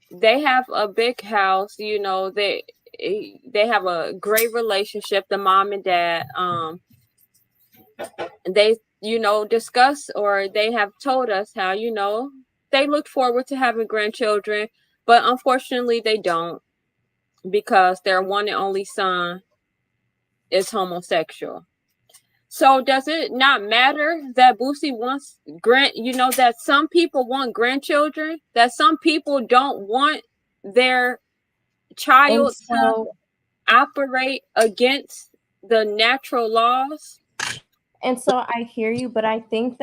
They have a big house, they have a great relationship, the mom and dad. They, discuss, or they have told us how, they look forward to having grandchildren, but unfortunately they don't, because their one and only son is homosexual. So does it not matter that Boosie wants that some people want grandchildren, that some people don't want their child to operate against the natural laws? And so I hear you, but I think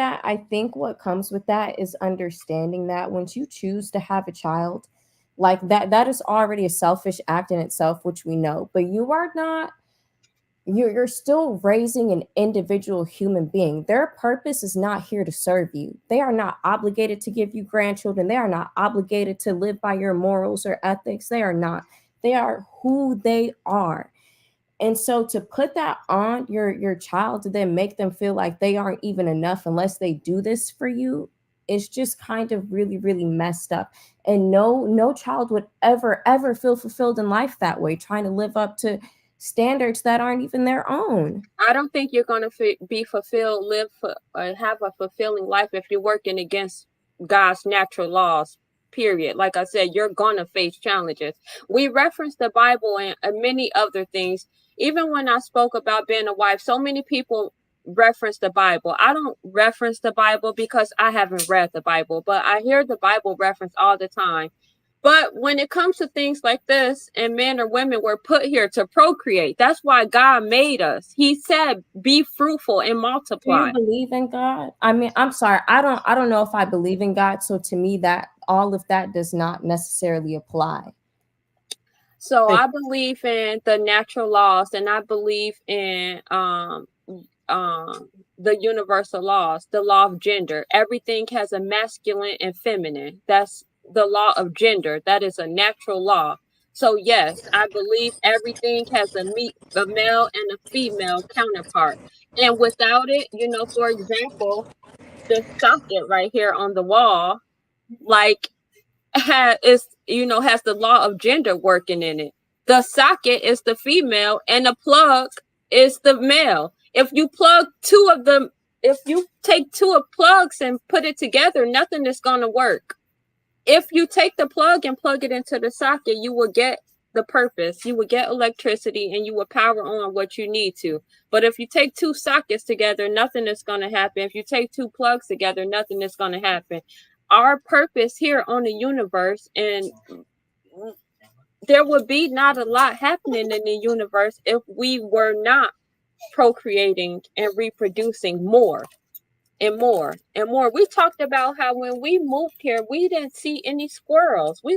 what comes with that is understanding that once you choose to have a child, like that is already a selfish act in itself, which we know, but you are not, you're still raising an individual human being. Their purpose is not here to serve you. They are not obligated to give you grandchildren. They are not obligated to live by your morals or ethics. They are not. They are who they are. And so to put that on your child, to then make them feel like they aren't even enough unless they do this for you, is just kind of really, really messed up. And no child would ever feel fulfilled in life that way, trying to live up to standards that aren't even their own. I don't think you're going to be fulfilled, have a fulfilling life if you're working against God's natural laws. Period. Like I said, you're going to face challenges. We reference the Bible and many other things. Even when I spoke about being a wife, so many people reference the Bible. I don't reference the Bible because I haven't read the Bible, but I hear the Bible referenced all the time. But when it comes to things like this, and men or women were put here to procreate, that's why God made us. He said, be fruitful and multiply. Do you believe in God? I mean, I'm sorry. I don't know if I believe in God. So to me, that all of that does not necessarily apply. So I believe in the natural laws, and I believe in the universal laws, the law of gender. Everything has a masculine and feminine. That's the law of gender. That is a natural law. So yes, I believe everything has a male and a female counterpart. And without it, for example, this socket right here on the wall, like, has the law of gender working in it. The socket is the female and the plug is the male. If you plug two of them, if you take two of plugs and put it together, nothing is going to work. If you take the plug and plug it into the socket, you will get the purpose. You will get electricity and you will power on what you need to. But if you take two sockets together, nothing is going to happen. If you take two plugs together, nothing is going to happen. Our purpose here on the universe, and there would be not a lot happening in the universe if we were not procreating and reproducing more and more and more. We talked about how when we moved here, we didn't see any squirrels. We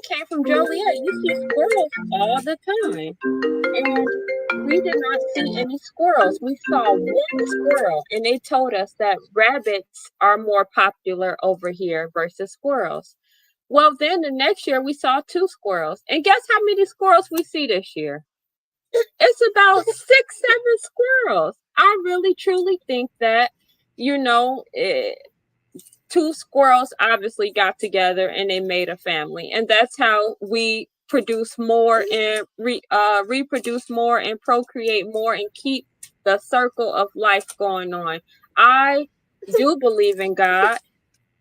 came from Joliet. You see squirrels all the time. And we did not see any squirrels. We saw one squirrel, and they told us that rabbits are more popular over here versus squirrels. Well, then the next year we saw two squirrels. And guess how many squirrels we see this year? It's about 6-7 squirrels. I really, truly think that, two squirrels obviously got together and they made a family. And that's how we produce more and reproduce more and procreate more and keep the circle of life going on. I do believe in God.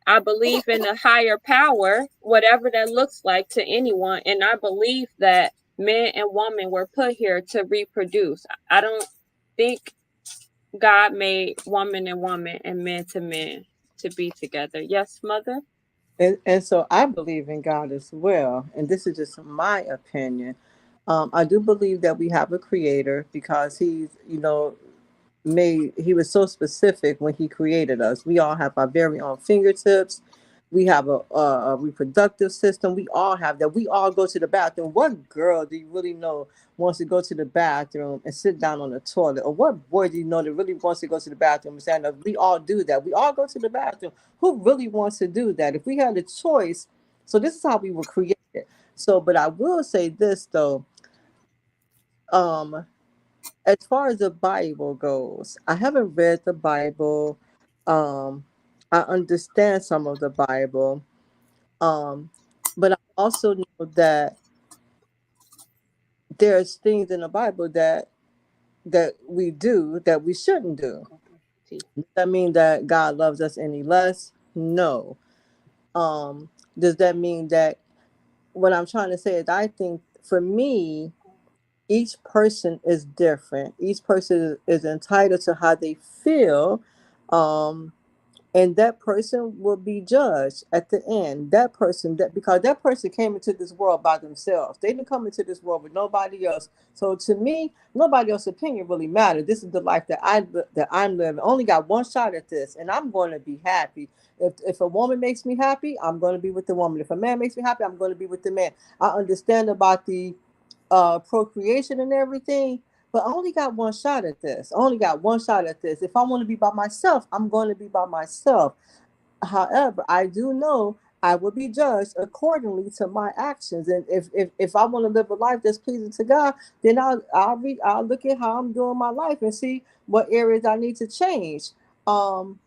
I believe in a higher power, whatever that looks like to anyone. And I believe that man and woman were put here to reproduce. I don't think God made woman and woman and man to man to be together. Yes, Mother? And so I believe in God as well. And this is just my opinion. I do believe that we have a creator because he's, he was so specific when he created us. We all have our very own fingertips. We have a reproductive system. We all have that. We all go to the bathroom. What girl do you really know wants to go to the bathroom and sit down on the toilet? Or what boy do you know that really wants to go to the bathroom and stand up? We all do that. We all go to the bathroom. Who really wants to do that? If we had a choice, so this is how we were created. So, but I will say this though, as far as the Bible goes, I haven't read the Bible. Um, I understand some of the Bible, but I also know that there's things in the Bible that we do that we shouldn't do. Does that mean that God loves us any less? No. Does that mean that what I'm trying to say is I think for me, each person is different. Each person is entitled to how they feel. And that person will be judged at the end. That person, because that person came into this world by themselves. They didn't come into this world with nobody else. So to me, nobody else's opinion really matters. This is the life that I'm living. I only got one shot at this, and I'm going to be happy. If a woman makes me happy, I'm going to be with the woman. If a man makes me happy, I'm going to be with the man. I understand about the procreation and everything, but I only got one shot at this. I only got one shot at this. If I want to be by myself, I'm going to be by myself. However, I do know I will be judged accordingly to my actions. And if I want to live a life that's pleasing to God, then I'll look at how I'm doing my life and see what areas I need to change. And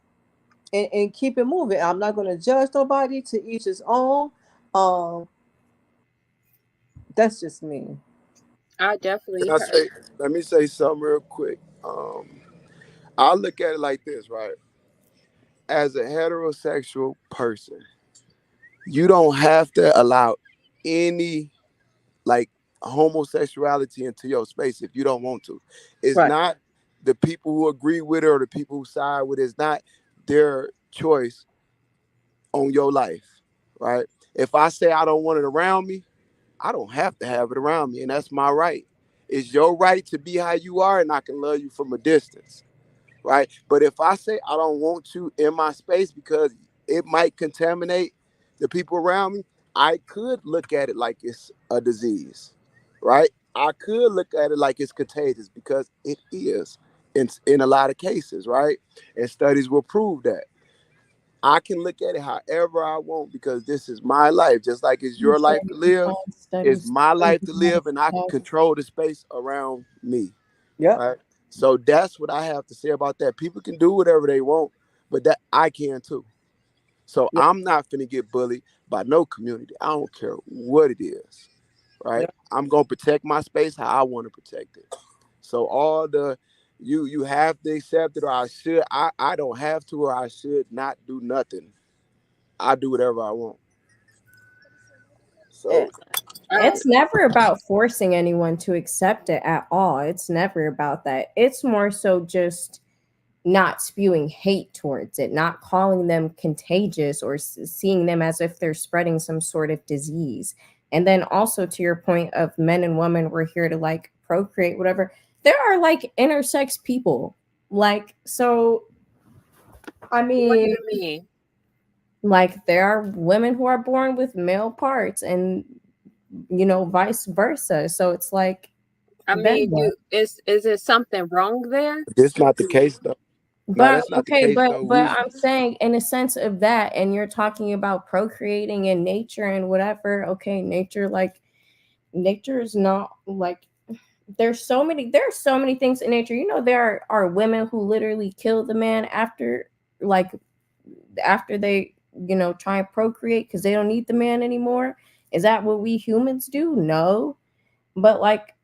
keep it moving. I'm not going to judge nobody, to each his own. That's just me. I definitely Can I heard. say, let me say something real quick. I look at it like this, right? As a heterosexual person, you don't have to allow any like homosexuality into your space if you don't want to. It's Right. not the people who agree with it or the people who side with it. It's not their choice on your life, right? If I say I don't want it around me, I don't have to have it around me, and that's my right. It's your right to be how you are, and I can love you from a distance, right? But if I say I don't want you in my space because it might contaminate the people around me, I could look at it like it's a disease, right? I could look at it like it's contagious because it is in a lot of cases, right? And studies will prove that. I can look at it however I want because this is my life, just like it's your life to live. It's my life to live, and I can control the space around me. Yeah. Right. So that's what I have to say about that. People can do whatever they want, but that I can too. So Yeah. I'm not finna get bullied by no community. I don't care what it is. Right. Yeah. I'm gonna protect my space how I want to protect it. So all the you have to accept it, or I don't have to, or I should not do nothing. I do whatever I want. So It's never about forcing anyone to accept it at all. It's never about that. It's more so just not spewing hate towards it, not calling them contagious or seeing them as if they're spreading some sort of disease. And then also to your point of men and women, we're here to like procreate, whatever. There are like intersex people. Like, so, I What do mean, you mean? like there are women who are born with male parts and, you know, vice versa. So it's like, I then mean, what? is it something wrong there? this not the case though. No, But that's not the okay, case but though. I'm saying in a sense of that, and you're talking about procreating and nature and whatever. Okay, nature is not like there are so many things in nature. You know, there are women who literally kill the man after they, you know, try and procreate because they don't need the man anymore. Is that what we humans do? No. But like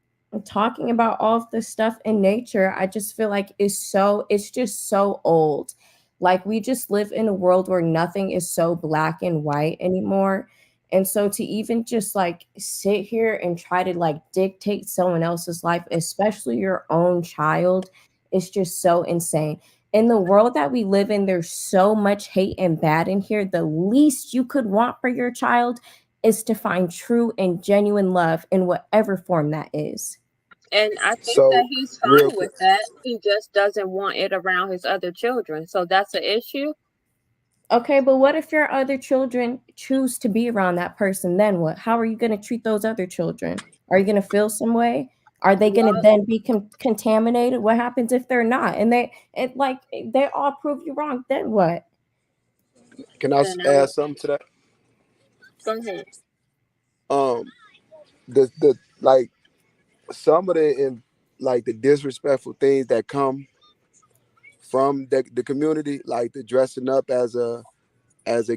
talking about all of this stuff in nature, I just feel like it's just so old. Like we just live in a world where nothing is so black and white anymore. And so to even just like sit here and try to like dictate someone else's life, especially your own child, is just so insane. In the world that we live in, there's so much hate and bad in here. The least you could want for your child is to find true and genuine love in whatever form that is. And I think So that he's real fine quick, with that. He just doesn't want it around his other children. So that's an issue. Okay, but what if your other children choose to be around that person? Then what? How are you going to treat those other children? Are you going to feel some way? Are they going to Well, then be contaminated? What happens if they're not? And they all prove you wrong. Then what? can I then I add would something to that? go ahead. um the like some of like the disrespectful things that come from the community, like the dressing up as a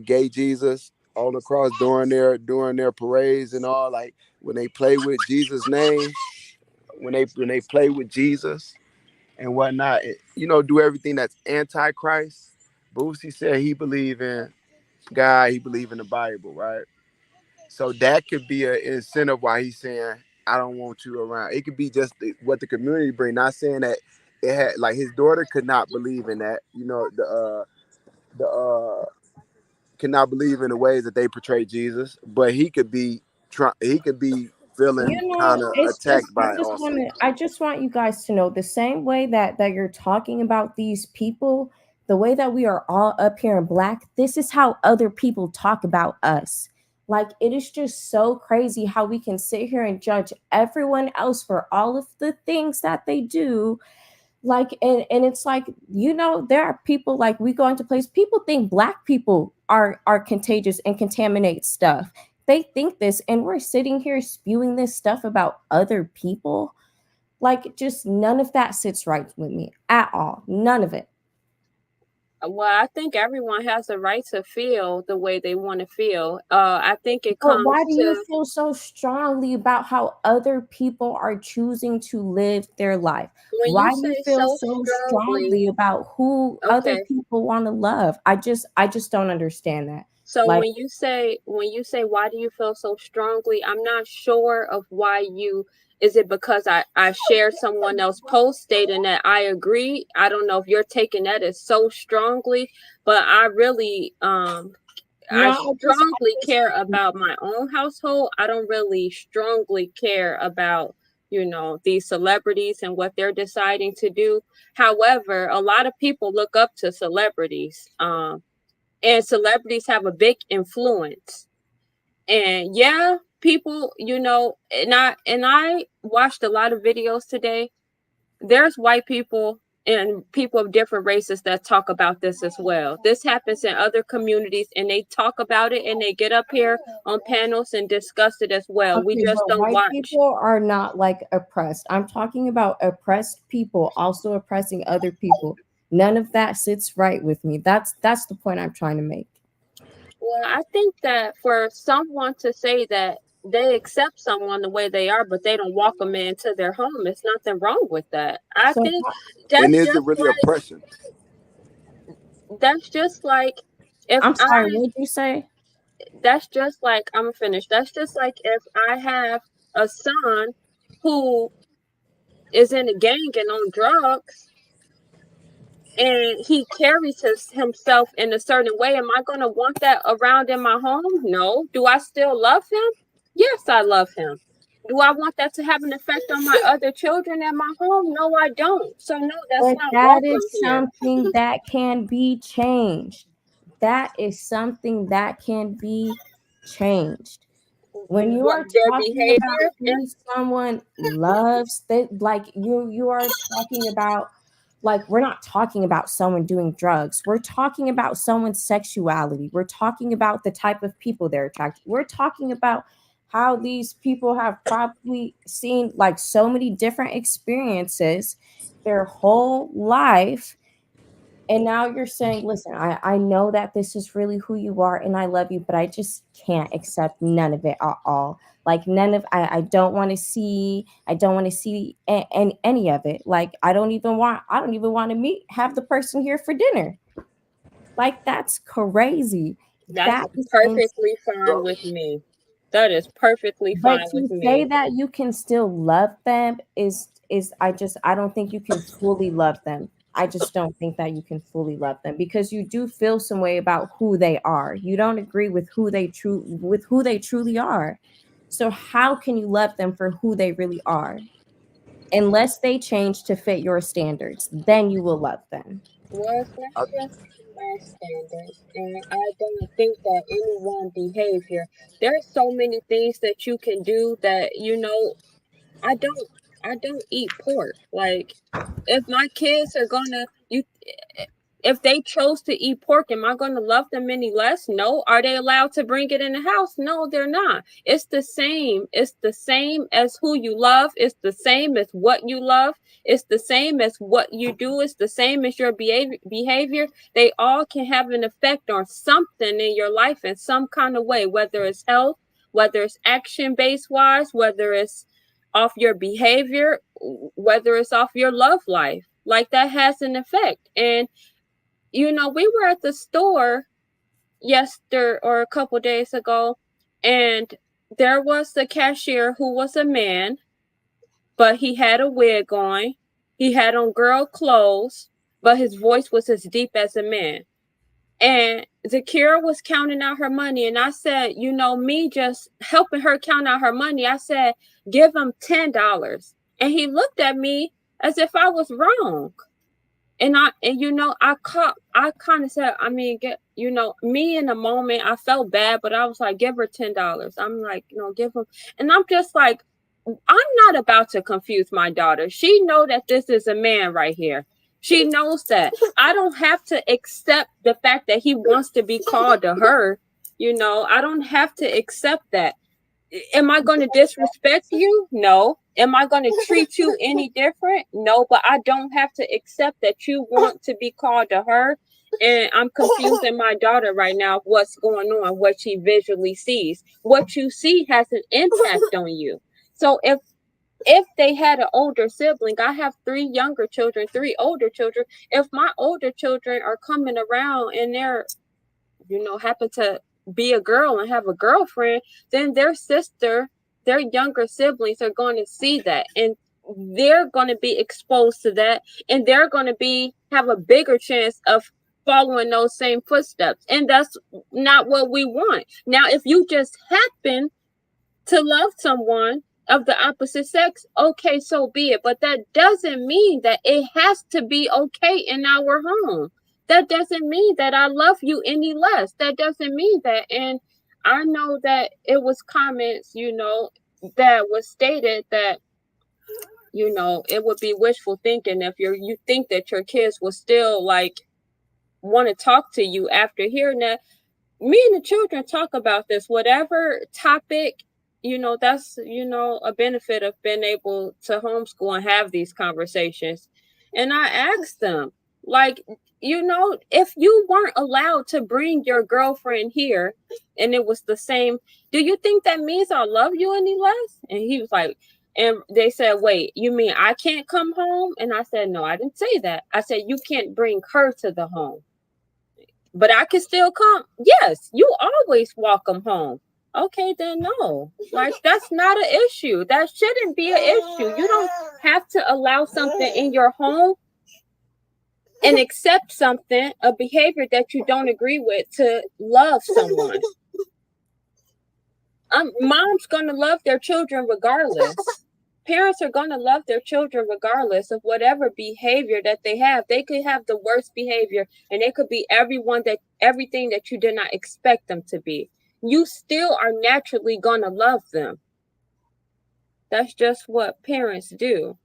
gay Jesus all across during their parades and all, like when they play with Jesus' name, when they play with Jesus and whatnot, do everything that's antichrist. Boosie said he believe in God, he believe in the Bible, right? So that could be an incentive why he's saying, I don't want you around. It could be just what the community bring. Not saying that it had, like, his daughter could not believe in that. The cannot believe in the ways that they portray Jesus, but he could be feeling kind of It's just attacked by it also. I just want you guys to know the same way that you're talking about these people, the way that we are all up here in black, this is how other people talk about us. Like, it is just so crazy how we can sit here and judge everyone else for all of the things that they do. Like, and it's like, there are people, like, we go into place, people think black people are contagious and contaminate stuff. They think this, and we're sitting here spewing this stuff about other people. Like, just none of that sits right with me at all. None of it. Well, I think everyone has a right to feel the way they want to feel. I think it comes But why do you to feel so strongly about how other people are choosing to live their life? when Why you do you say feel so so strongly. strongly about who other Okay. people want to love? I just don't understand that. So Like, when you say why do you feel so strongly, I'm not sure of why is it because I shared someone else's post stating that I agree? I don't know if you're taking that as so strongly, but I really I strongly care about my own household. I don't really strongly care about, these celebrities and what they're deciding to do. However, a lot of people look up to celebrities. And celebrities have a big influence. And yeah, people, and I watched a lot of videos today. There's white people and people of different races that talk about this as well. This happens in other communities, and they talk about it, and they get up here on panels and discuss it as well. We okay, just but don't white watch. people are not, like, oppressed. I'm talking about oppressed people also oppressing other people. None of that sits right with me. That's the point I'm trying to make. Well, I think that for someone to say that they accept someone the way they are, but they don't walk them into their home, there's nothing wrong with that. I So think And that's is it just really oppression? if I'm sorry, what did you say? that's just like, I'm gonna finish. That's just like if I have a son who is in a gang and on drugs, and he carries himself in a certain way. Am I going to want that around in my home? No. Do I still love him? Yes, I love him. Do I want that to have an effect on my other children at my home? No, I don't. So no, that's But not that welcome is here. something that can be changed. That is something that can be changed. When you What are their talking about behavior? who someone loves, that, like, you are talking about, like, we're not talking about someone doing drugs. We're talking about someone's sexuality. We're talking about the type of people they're attracted. We're talking about how these people have probably seen, like, so many different experiences their whole life. And now you're saying, listen, I know that this is really who you are and I love you, but I just can't accept none of it at all. Like, I don't want to see any of it. Like, I don't even want to have the person here for dinner. Like, that's crazy. That's That is perfectly fine with me. That is perfectly But fine to with say me. that you can still love them is I don't think you can fully love them. I just don't think that you can fully love them because you do feel some way about who they are. You don't agree with who they truly are. So how can you love them for who they really are? Unless they change to fit your standards, then you will love them. Well, it's not just my standards, and I don't think that anyone behavior. There's so many things that you can do that I don't eat pork. Like, if my kids are gonna if they chose to eat pork, am I going to love them any less? No. Are they allowed to bring it in the house? No, they're not. It's the same. It's the same as who you love. It's the same as what you love. It's the same as what you do. It's the same as your behavior. They all can have an effect on something in your life in some kind of way, whether it's health, whether it's action-based wise, whether it's off your behavior, whether it's off your love life. Like that has an effect. And you know, we were at the store yesterday or a couple days ago, and there was the cashier who was a man, but he had a wig on. He had on girl clothes, but his voice was as deep as a man. And Zakira was counting out her money, and I said, you know, me just helping her count out her money, I said, give him $10. And he looked at me as if I was wrong. And you know, I kind of said, I mean, you know, me in the moment, I felt bad, but I was like, give her $10. I'm like, you know, give him. And I'm just like, I'm not about to confuse my daughter. She know that this is a man right here. She knows that. I don't have to accept the fact that he wants to be called to her. You know, I don't have to accept that. Am I going to disrespect you? No. Am I going to treat you any different? No, but I don't have to accept that you want to be called to her. And I'm confusing my daughter right now what's going on, what she visually sees. What you see has an impact on you. So if they had an older sibling, I have 3 younger children, 3 older children. If my older children are coming around and they're, you know, happen to be a girl and have a girlfriend, then their sister, their younger siblings are going to see that, and they're going to be exposed to that, and they're going to have a bigger chance of following those same footsteps. And that's not what we want. Now, if you just happen to love someone of the opposite sex, okay, so be it. But that doesn't mean that it has to be okay in our home. That doesn't mean that I love you any less. That doesn't mean that. And I know that it was comments, you know, that was stated that, you know, it would be wishful thinking if you think that your kids will still like want to talk to you after hearing that. Me and the children talk about this, whatever topic, you know, that's, you know, a benefit of being able to homeschool and have these conversations. And I asked them, like, you know, if you weren't allowed to bring your girlfriend here and it was the same, do you think that means I love you any less? And he was like, and they said, wait, you mean I can't come home? And I said, no, I didn't say that. I said, you can't bring her to the home, but I can still come. Yes, you always welcome home. Okay, then no, like that's not an issue. That shouldn't be an issue. You don't have to allow something in your home and accept something, a behavior that you don't agree with, to love someone. Mom's going to love their children regardless. Parents are going to love their children regardless of whatever behavior that they have. They could have the worst behavior, and they could be everything that you did not expect them to be. You still are naturally going to love them. That's just what parents do.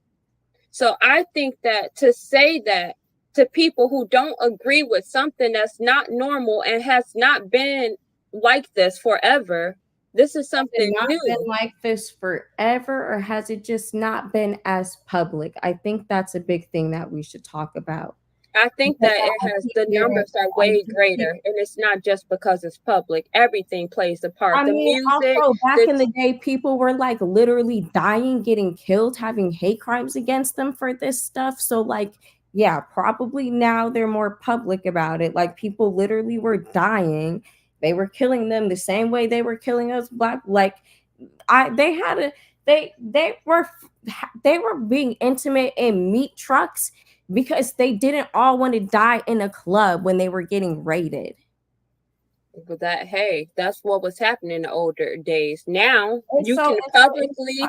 So I think that to say that to people who don't agree with something that's not normal and has not been like this forever, this is something not new. Been like this forever, or has it just not been as public? I think that's a big thing that we should talk about. I think that the numbers are way greater, and it's not just because it's public. Everything plays a part. I mean, music, also back in the day, people were like literally dying, getting killed, having hate crimes against them for this stuff. So like, yeah, probably now they're more public about it. Like people literally were dying. They were killing them the same way they were killing us Black. Like they were being intimate in meat trucks because they didn't all want to die in a club when they were getting raided. But that's what was happening in the older days. Now you can publicly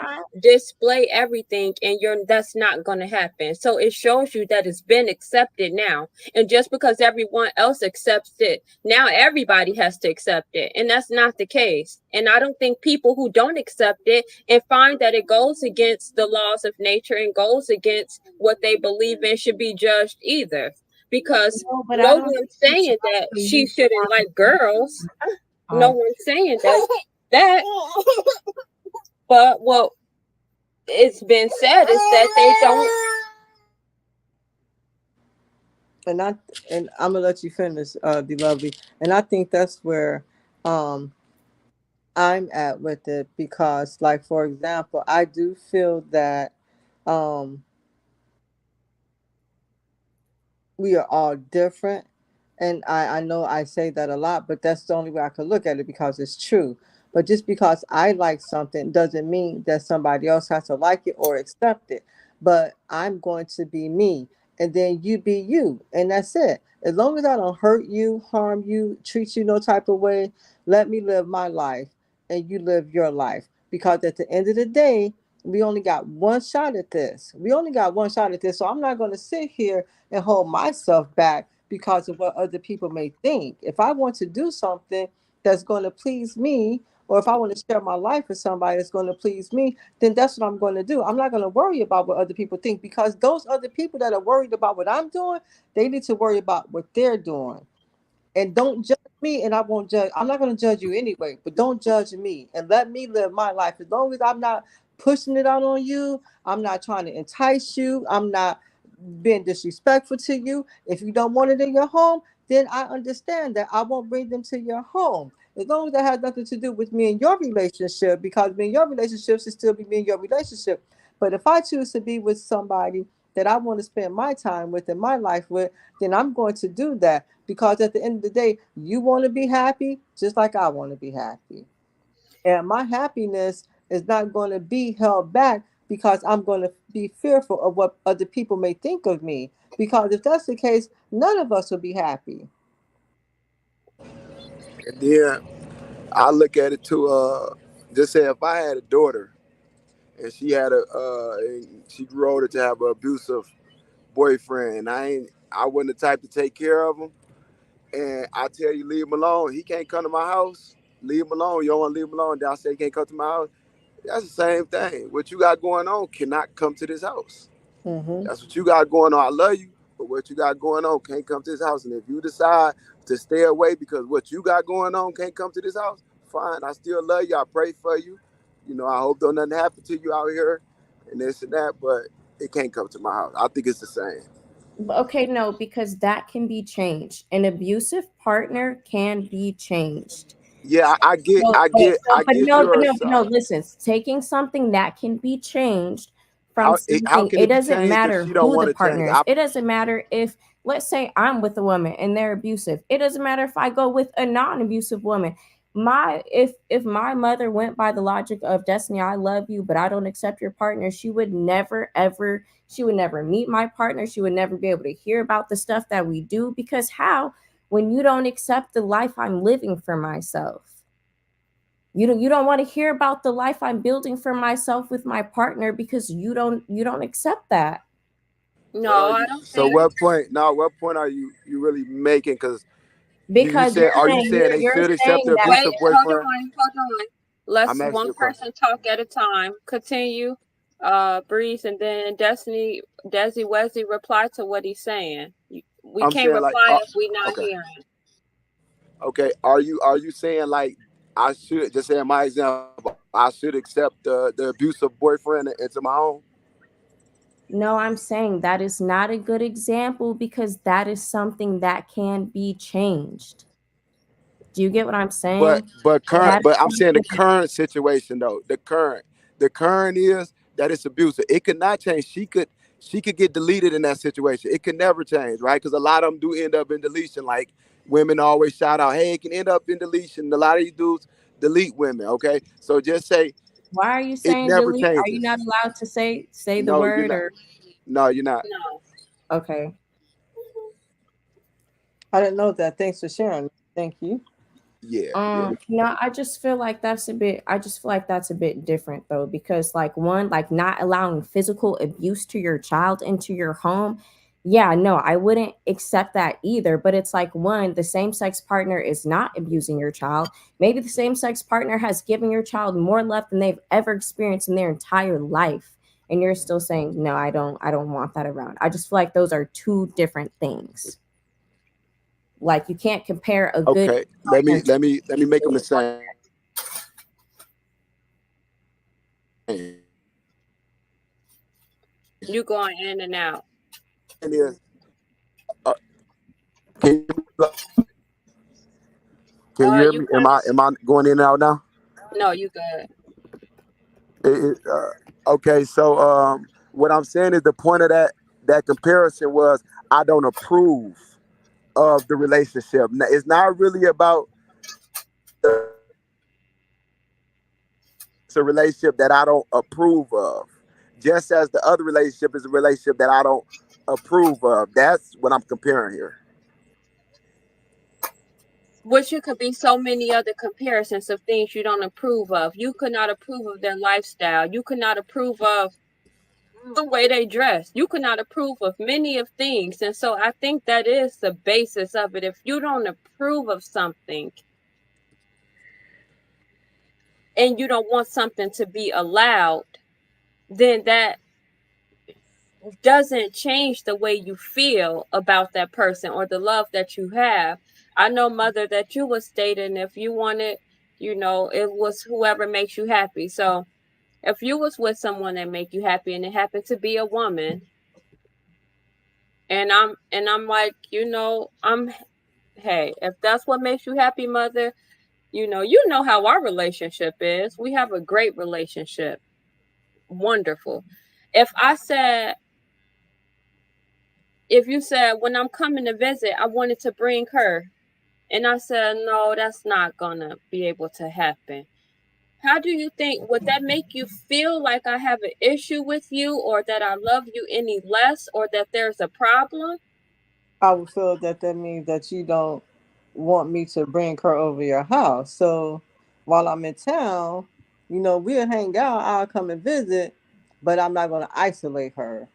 display everything, and that's not going to happen. So it shows you that it's been accepted now. And just because everyone else accepts it, now everybody has to accept it. And that's not the case. And I don't think people who don't accept it and find that it goes against the laws of nature and goes against what they believe in should be judged either. because No, but I no don't one's think saying it's that actually she you shouldn't like girls. No Oh, one's saying that. But what it's been said is that they don't. And I'm gonna let you finish, the lovely. And I think that's where um I'm at with it because, like, for example, I do feel that um we are all different. And I know I say that a lot, but that's the only way I could look at it because it's true. But just because I like something doesn't mean that somebody else has to like it or accept it. But I'm going to be me, and then you be you, and that's it. As long as I don't hurt you, harm you, treat you no type of way, let me live my life and you live your life. Because at the end of the day, we only got one shot at this. We only got one shot at this. So I'm not going to sit here and hold myself back because of what other people may think. If I want to do something that's going to please me, or if I want to share my life with somebody that's going to please me, then that's what I'm going to do. I'm not going to worry about what other people think, because those other people that are worried about what I'm doing, they need to worry about what they're doing. And don't judge me, and I won't judge. I'm not going to judge you anyway, but don't judge me and let me live my life. As long as I'm not pushing it out on you, I'm not trying to entice you, I'm not being disrespectful to you. If you don't want it in your home, then I understand that I won't bring them to your home. As long as that has nothing to do with me and your relationship, because me and your relationship should still be me and your relationship. But if I choose to be with somebody that I want to spend my time with and my life with, then I'm going to do that, because at the end of the day, you want to be happy just like I want to be happy. And my happiness is not going to be held back because I'm going to be fearful of what other people may think of me. Because if that's the case, none of us will be happy. And then I look at it to just say if I had a daughter and and she grew older to have an abusive boyfriend, and I wasn't the type to take care of him, and I tell you leave him alone, he can't come to my house. Leave him alone. You don't want to leave him alone. Then I say he can't come to my house. That's the same thing. What you got going on cannot come to this house. Mm-hmm. That's what you got going on. I love you, but what you got going on can't come to this house. And if you decide to stay away because what you got going on can't come to this house, fine. I still love you. I pray for you. You know, I hope don't nothing happen to you out here and this and that, but it can't come to my house. I think it's the same. okay, no, because that can be changed. An abusive partner can be changed. Yeah, So, I but get no, your but no, side. listen, taking something that can be changed from How something, can it it be doesn't changed if matter she don't who the want to change? partner is. It doesn't matter if, let's say, I'm with a woman and they're abusive. It doesn't matter if I go with a non-abusive woman. If my mother went by the logic of Destiny, I love you, but I don't accept your partner, she would never meet my partner. She would never be able to hear about the stuff that we do, because how? When you don't accept the life I'm living for myself. You don't want to hear about the life I'm building for myself with my partner because you don't accept that. No, But I don't so think. what point? Now, what point are you really making? Because you Because said, are you saying they you're should accept saying the that Wait, abusive hold boyfriend? on, hold on. I'm Let's asking you one a question. person talk at a time. Continue, Breeze, and then Desi Wesley reply to what he's saying. We I'm can't saying like, reply if we not okay, hearing. okay. Are you saying like I should just say in my example, I should accept the abusive boyfriend into my home? no, I'm saying that is not a good example because that is something that can be changed. Do you get what I'm But saying? but That current, but I'm is saying the something, current situation though. The current is that it's abusive. It could not change. She could get deleted in that situation. It could never change, right? Because a lot of them do end up in deletion. Like women always shout out, "Hey, it can end up in deletion." A lot of these dudes delete women. Okay, so just say why are you it saying never delete? Are you changes. not allowed to say the No, you're word not. or No, you're not. No. okay? I didn't know that. Thanks for sharing. Thank you. Yeah, yeah. No, I just feel like that's a bit different though, because like one, like not allowing physical abuse to your child into your home. Yeah, no, I wouldn't accept that either. But it's like one, the same sex partner is not abusing your child. Maybe the same sex partner has given your child more love than they've ever experienced in their entire life. and you're still saying, no, I don't want that around. I just feel like those are two different things. Like, you can't compare a good Okay, let me make them the same. You going in and out. And is, can you hear You me? Am I going in and out now? No, you good. Okay, so what I'm saying is the point of that comparison was I don't approve of the relationship. It's not really about it's a relationship that I don't approve of. Just as the other relationship is a relationship that I don't approve of. That's what I'm comparing here. Which it could be so many other comparisons of things you don't approve of. You could not approve of their lifestyle. You could not approve of the way they dress. You could not approve of many of things. And so I think that is the basis of it. If you don't approve of something and you don't want something to be allowed, then that doesn't change the way you feel about that person or the love that you have. I know, Mother, that you was stating if you wanted, it was whoever makes you happy. So if you was with someone that make you happy and it happened to be a woman, and I'm like, hey, if that's what makes you happy, Mother, you know how our relationship is. We have a great relationship. Wonderful. If you said, when I'm coming to visit, I wanted to bring her, and I said, no, that's not gonna be able to happen. How do you think, would that make you feel like I have an issue with you, or that I love you any less, or that there's a problem? I would feel that means that you don't want me to bring her over your house. So while I'm in town, we'll hang out, I'll come and visit, but I'm not going to isolate her.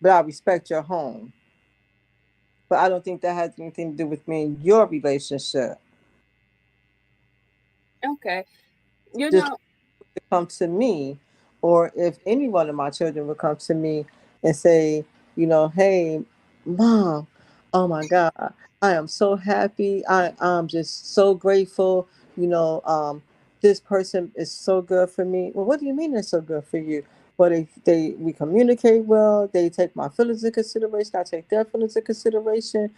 But I respect your home. But I don't think that has anything to do with me and your relationship. Okay. Just come to me, or if any one of my children would come to me and say, hey, Mom, oh my God, I am so happy. I'm just so grateful. This person is so good for me. Well, what do you mean they're so good for you? Well, we communicate well. They take my feelings into consideration. I take their feelings into consideration.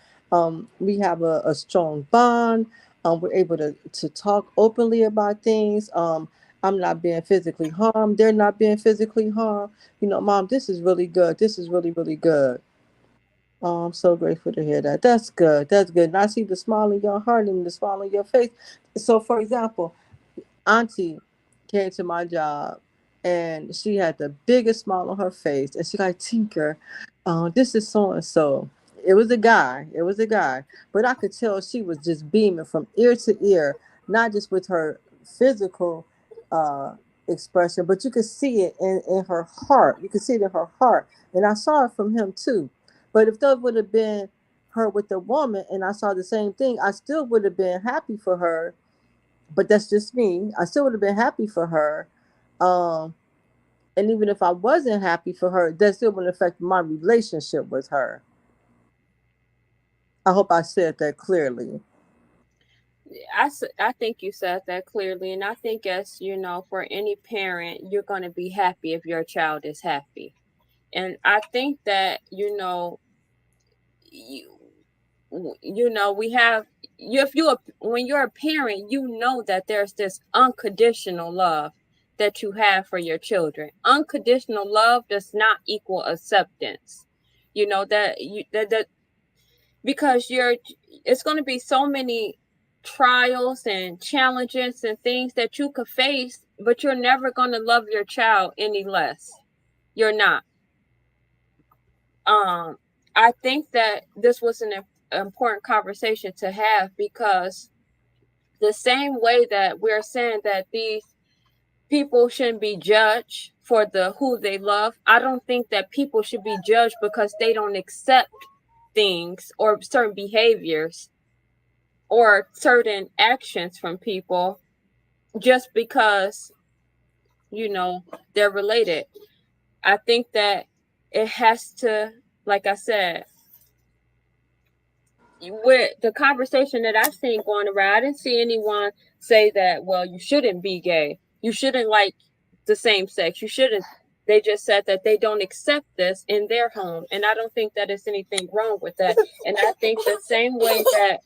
We have a strong bond. We're able to talk openly about things. I'm not being physically harmed. They're not being physically harmed. Mom, this is really good. This is really, really good. Oh, I'm so grateful to hear that. That's good. That's good. And I see the smile in your heart and the smile in your face. So, for example, Auntie came to my job and she had the biggest smile on her face. And she's like, Tinker, this is so and so. It was a guy. But I could tell she was just beaming from ear to ear, not just with her physical expression, but you could see it in her heart. You could see it in her heart. And I saw it from him too. But if that would have been her with the woman and I saw the same thing, I still would have been happy for her. But that's just me. I still would have been happy for her. And even if I wasn't happy for her, that still wouldn't affect my relationship with her. I hope I said that clearly. I think you said that clearly. And I think, as for any parent, you're going to be happy if your child is happy. And I think that, we have, when you're a parent, that there's this unconditional love that you have for your children. Unconditional love does not equal acceptance. Because it's going to be so many trials and challenges and things that you could face, but you're never going to love your child any less. You're not. I think that this was an important conversation to have, because the same way that we're saying that these people shouldn't be judged for who they love, I don't think that people should be judged because they don't accept things or certain behaviors or certain actions from people, just because they're related. I think that it has to, like I said, with the conversation that I've seen going around, I didn't see anyone say that, well, you shouldn't be gay. You shouldn't like the same sex. You shouldn't. They just said that they don't accept this in their home. And I don't think that there's anything wrong with that. And I think the same way that,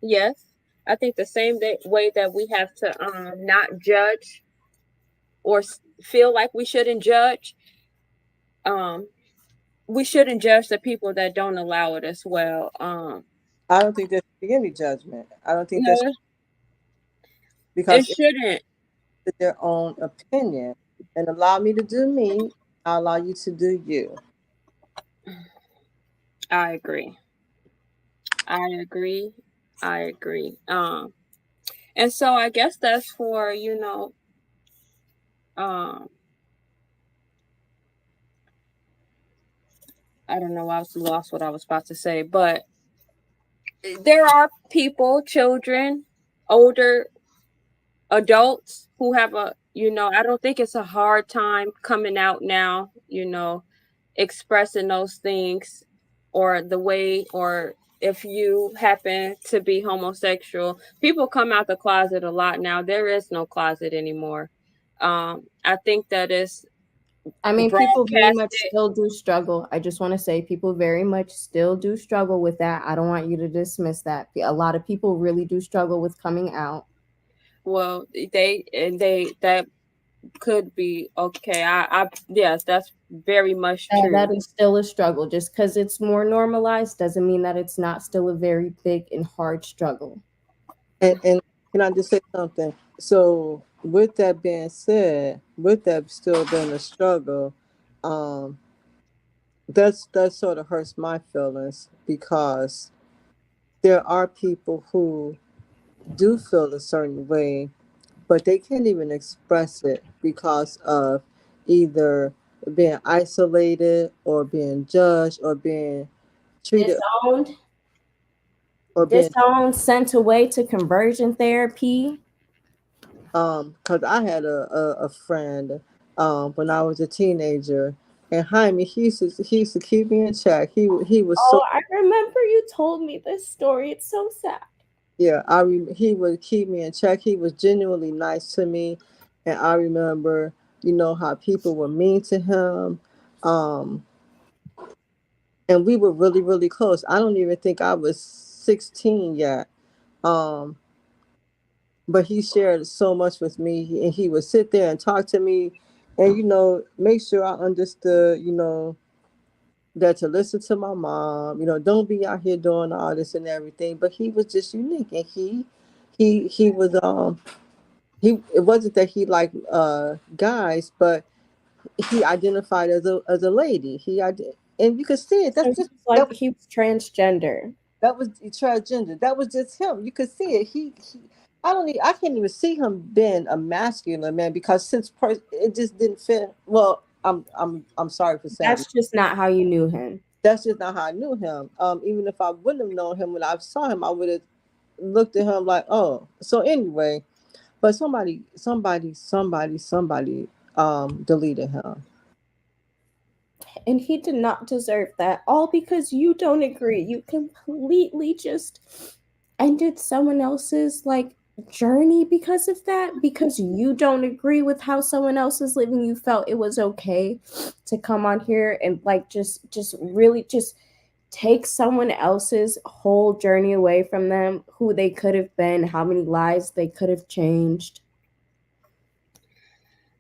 yes, I think the same way that we have to not judge or feel like we shouldn't judge, we shouldn't judge the people that don't allow it as well. I don't think there should be any judgment. I don't think that's No, it because shouldn't. it's their own opinion. And allow me to do me, I'll allow you to do you. I agree. And so I guess that's for, I don't know, I was lost what I was about to say, but there are people, children, older adults who have I don't think it's a hard time coming out now, expressing those things, or the way, or if you happen to be homosexual. People come out the closet a lot now. There is no closet anymore. I think that is People very much broadcasted. still do struggle. I just want to say people very much still do struggle with that. I don't want you to dismiss that. A lot of people really do struggle with coming out. Well, that could be okay. Yes, that's very much true. That is still a struggle. Just because it's more normalized doesn't mean that it's not still a very big and hard struggle. And can I just say something? So with that being said, with that still being a struggle, that sort of hurts my feelings, because there are people who do feel a certain way, but they can't even express it because of either being isolated or being judged or being treated Disowned, sent away to conversion therapy. Because I had a friend when I was a teenager, and Jaime, he used to keep me in check. He was so. I remember you told me this story. It's so sad. Yeah, he would keep me in check. He was genuinely nice to me, and I remember, how people were mean to him, and we were really, really close. I don't even think I was 16 yet, but he shared so much with me, and he would sit there and talk to me, and make sure I understood, that to listen to my mom, don't be out here doing all this and everything. But he was just unique, and he was it wasn't that he liked guys, but he identified as a lady. And you could see it. That's just like he was transgender. That was transgender. That was just him. You could see it. I can't even see him being a masculine man, because it just didn't fit. Well, I'm sorry for saying that's just not how you knew him. That's just not how I knew him. Even if I wouldn't have known him when I saw him, I would have looked at him like, oh. So anyway, but somebody deleted him. And he did not deserve that, all because you don't agree. You completely just ended someone else's journey because of that, because you don't agree with how someone else is living. You felt it was okay to come on here and just really just take someone else's whole journey away from them, who they could have been, how many lives they could have changed.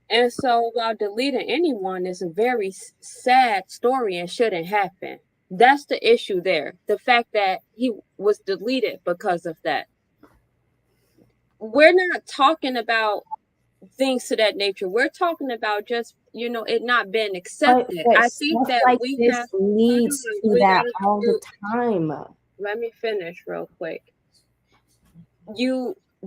And so while deleting anyone is a very sad story and shouldn't happen, that's the issue there. The fact that he was deleted because of that. We're not talking about things to that nature. We're talking about just, it not being accepted. But I think that leads to that all the time. Let me finish real quick.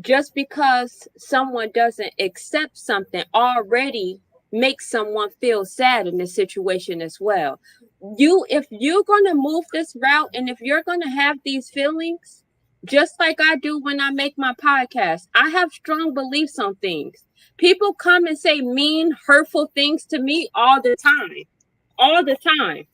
Just because someone doesn't accept something already makes someone feel sad in this situation as well. If you're going to move this route, and if you're going to have these feelings, just like I do when I make my podcast. I have strong beliefs on things. People come and say mean, hurtful things to me all the time. All the time.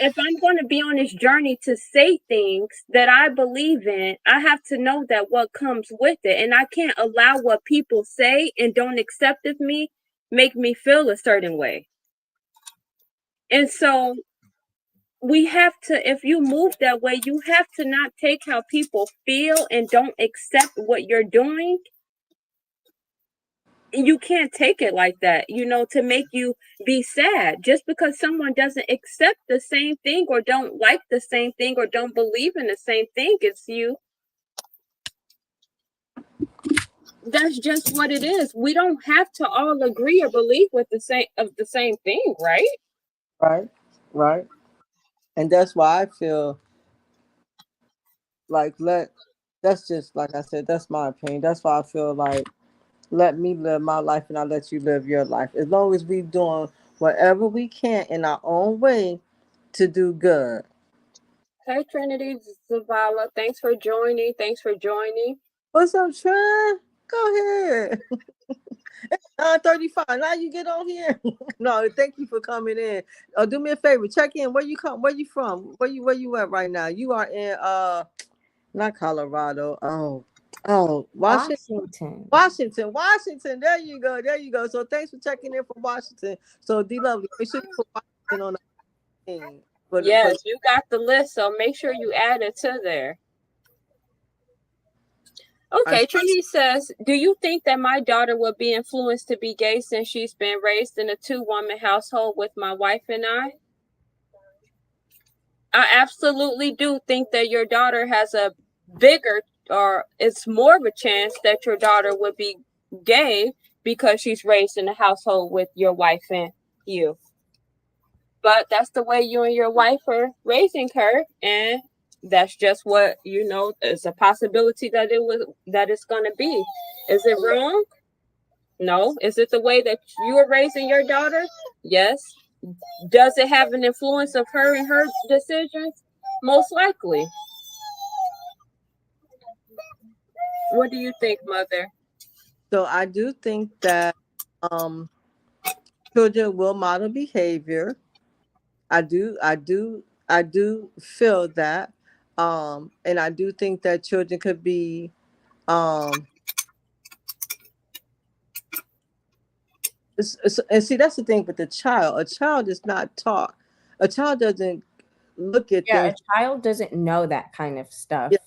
If I'm going to be on this journey to say things that I believe in, I have to know that what comes with it. And I can't allow what people say and don't accept of me make me feel a certain way. And so we have to, if you move that way, you have to not take how people feel and don't accept what you're doing. You can't take it like that, to make you be sad just because someone doesn't accept the same thing or don't like the same thing or don't believe in the same thing as you. That's just what it is. We don't have to all agree or believe with the same thing, right? Right. And that's why I feel like that's just like I said, that's my opinion. That's why I feel like let me live my life and I'll let you live your life. As long as we doing whatever we can in our own way to do good. Hey Trinity Zavala, thanks for joining. What's up, Trent? Go ahead. 9:35. Now you get on here. No, thank you for coming in. Do me a favor, check in. Where you from? Where you at right now? You are in not Colorado. Oh, Washington. There you go. So thanks for checking in from Washington. So D Lovely, make sure you put Washington on the thing. Yes, you got the list, so make sure you add it to there. Okay, Trinity says, do you think that my daughter will be influenced to be gay since she's been raised in a 2-woman household with my wife and I? I absolutely do think that your daughter has a bigger, or it's more of a chance that your daughter would be gay because she's raised in a household with your wife and you. But that's the way you and your wife are raising her, and that's just what it's a possibility that it's going to be. Is it wrong? No. Is it the way that you are raising your daughter? Yes. Does it have an influence of her and her decisions? Most likely. What do you think, Mother? So I do think that children will model behavior. I do feel that. And I do think that children could be and see, that's the thing with the child. A child is not taught. A child doesn't look at things. A child doesn't know that kind of stuff. Yeah,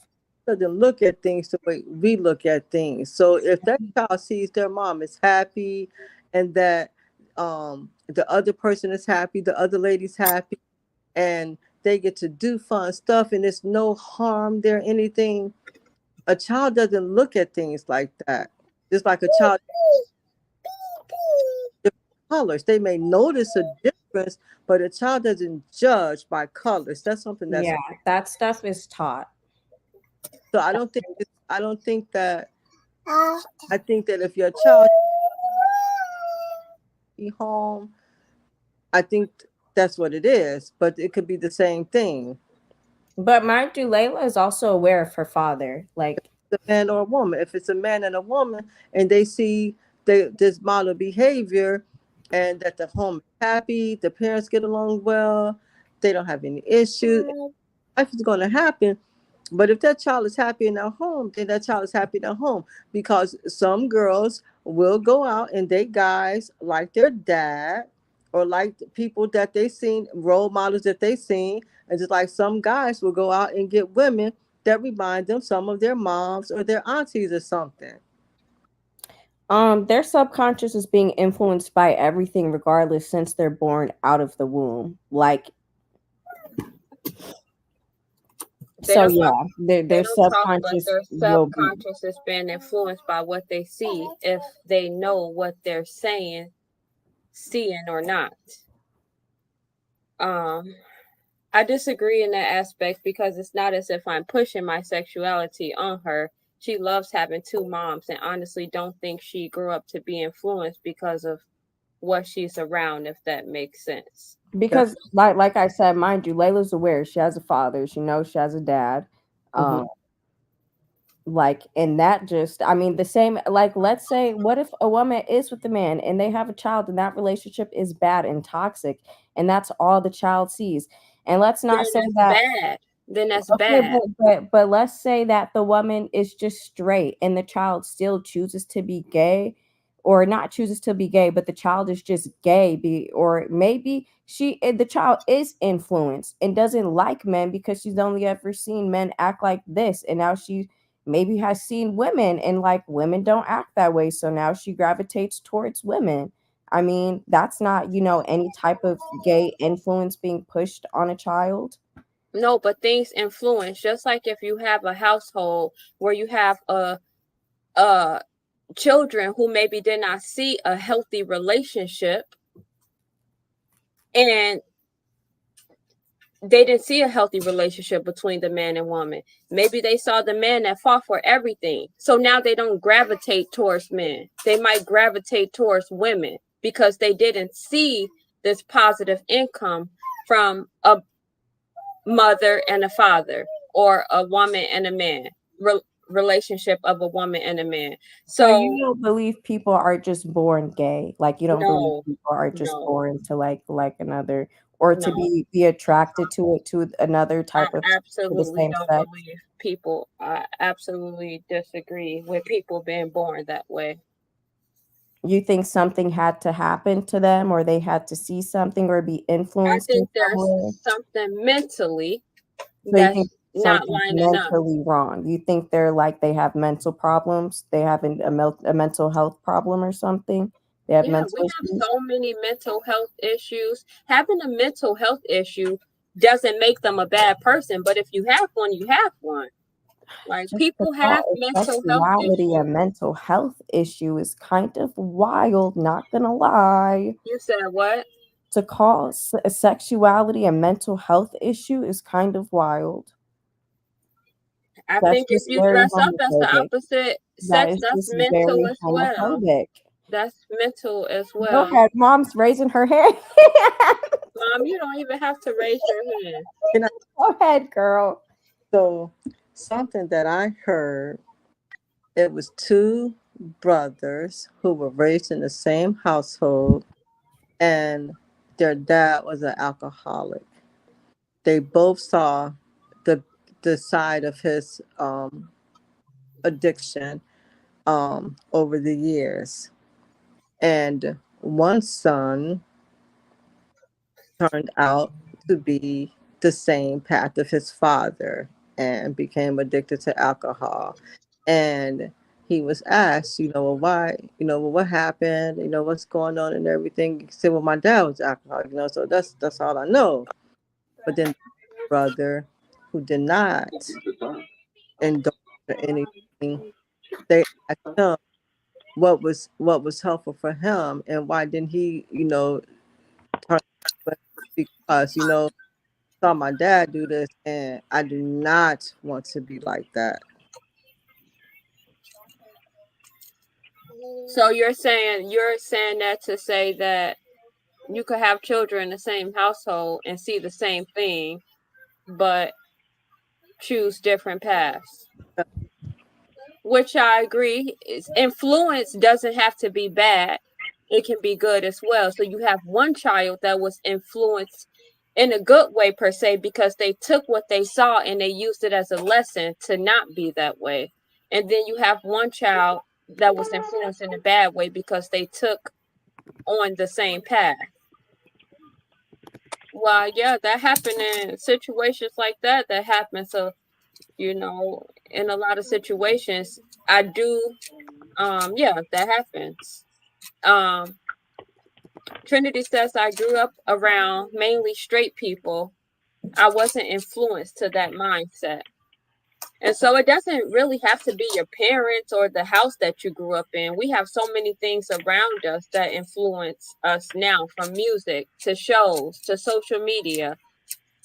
doesn't look at things the way we look at things. So if that child sees their mom is happy and that the other person is happy, the other lady's happy, and they get to do fun stuff and there's no harm there, anything, a child doesn't look at things like that. Just like a child, colors, they may notice a difference, but a child doesn't judge by colors. That's something that's that stuff is taught. So I think that if your child be home, I think that's what it is, but it could be the same thing. But mind you, Layla is also aware of her father, like the man or a woman. If it's a man and a woman and they see this model behavior and that the home is happy, the parents get along well, they don't have any issues, life is going to happen. But if that child is happy in their home, then that child is happy in their home, because some girls will go out and date guys like their dad or like the people that they seen, role models that they seen. And just like some guys will go out and get women that remind them some of their moms or their aunties or something. Their subconscious is being influenced by everything regardless since they're born out of the womb. Like, their subconscious is being influenced by what they see, if they know what they're seeing or not. I disagree in that aspect, because it's not as if I'm pushing my sexuality on her. She loves having 2 moms, and honestly don't think she grew up to be influenced because of what she's around, if that makes sense. Because like I said, mind you, Layla's aware she has a father, she knows she has a dad. Like, and that just, I mean, the same, like, let's say, what if a woman is with a man and they have a child and that relationship is bad and toxic, and that's all the child sees? And let's Then not say that's that, bad. Then that's okay, bad. but let's say that the woman is just straight and the child still chooses to be gay, or not chooses to be gay, but the child is just gay, or maybe the child is influenced and doesn't like men because she's only ever seen men act like this, and now she maybe has seen women and like women don't act that way, so now she gravitates towards women. I mean, that's not, any type of gay influence being pushed on a child. No, but things influence. Just like if you have a household where you have children who maybe did not see a healthy relationship, and they didn't see a healthy relationship between the man and woman. Maybe they saw the man that fought for everything. So now they don't gravitate towards men. They might gravitate towards women because they didn't see this positive income from a mother and a father, or a woman and a man, relationship of a woman and a man. So you don't believe people are just born gay? Like, you don't believe No, people are just no, born to like another, or to no. be attracted to another type of, to the Absolutely same don't sex? believe people. I absolutely disagree with people being born that way. You think something had to happen to them, or they had to see something or be I influenced in think some way? there's something mentally So you that's think not something's lining up. mentally wrong? You think they have mental problems? They have a mental health problem or something? They have Yeah, mental we have issues? so many mental health issues. Having a mental health issue doesn't make them a bad person, but if you have one, you have one. Like, Just to people call have mental health sexuality a issues. mental health issue is kind of wild, not gonna lie. You said what? To call sexuality a mental health issue is kind of wild. I That's think if just you very dress up as the homophobic. opposite That sex, is that's just mental very as well. homophobic. That's mental as Go well. ahead, mom's raising her hand. Mom, you don't even have to raise your hand. Go ahead, girl. So something that I heard, it was two brothers who were raised in the same household, and their dad was an alcoholic. They both saw the side of his addiction over the years. And one son turned out to be the same path of his father and became addicted to alcohol. And he was asked, well, why, well, what happened, what's going on and everything. He said, well, my dad was alcoholic, so that's all I know. But then the brother who did not indulge in anything, they asked him what was helpful for him and why didn't he, turn, because saw my dad do this and I do not want to be like that. So you're saying that to say that you could have children in the same household and see the same thing, but choose different paths. Which I agree. Influence doesn't have to be bad. It can be good as well. So you have one child that was influenced in a good way per se, because they took what they saw and they used it as a lesson to not be that way. And then you have one child that was influenced in a bad way because they took on the same path. Well, yeah, that happened in situations like that. That happened. So, in a lot of situations, I do. Yeah, that happens. Trinity says, I grew up around mainly straight people. I wasn't influenced to that mindset. And so it doesn't really have to be your parents or the house that you grew up in. We have so many things around us that influence us now, from music to shows to social media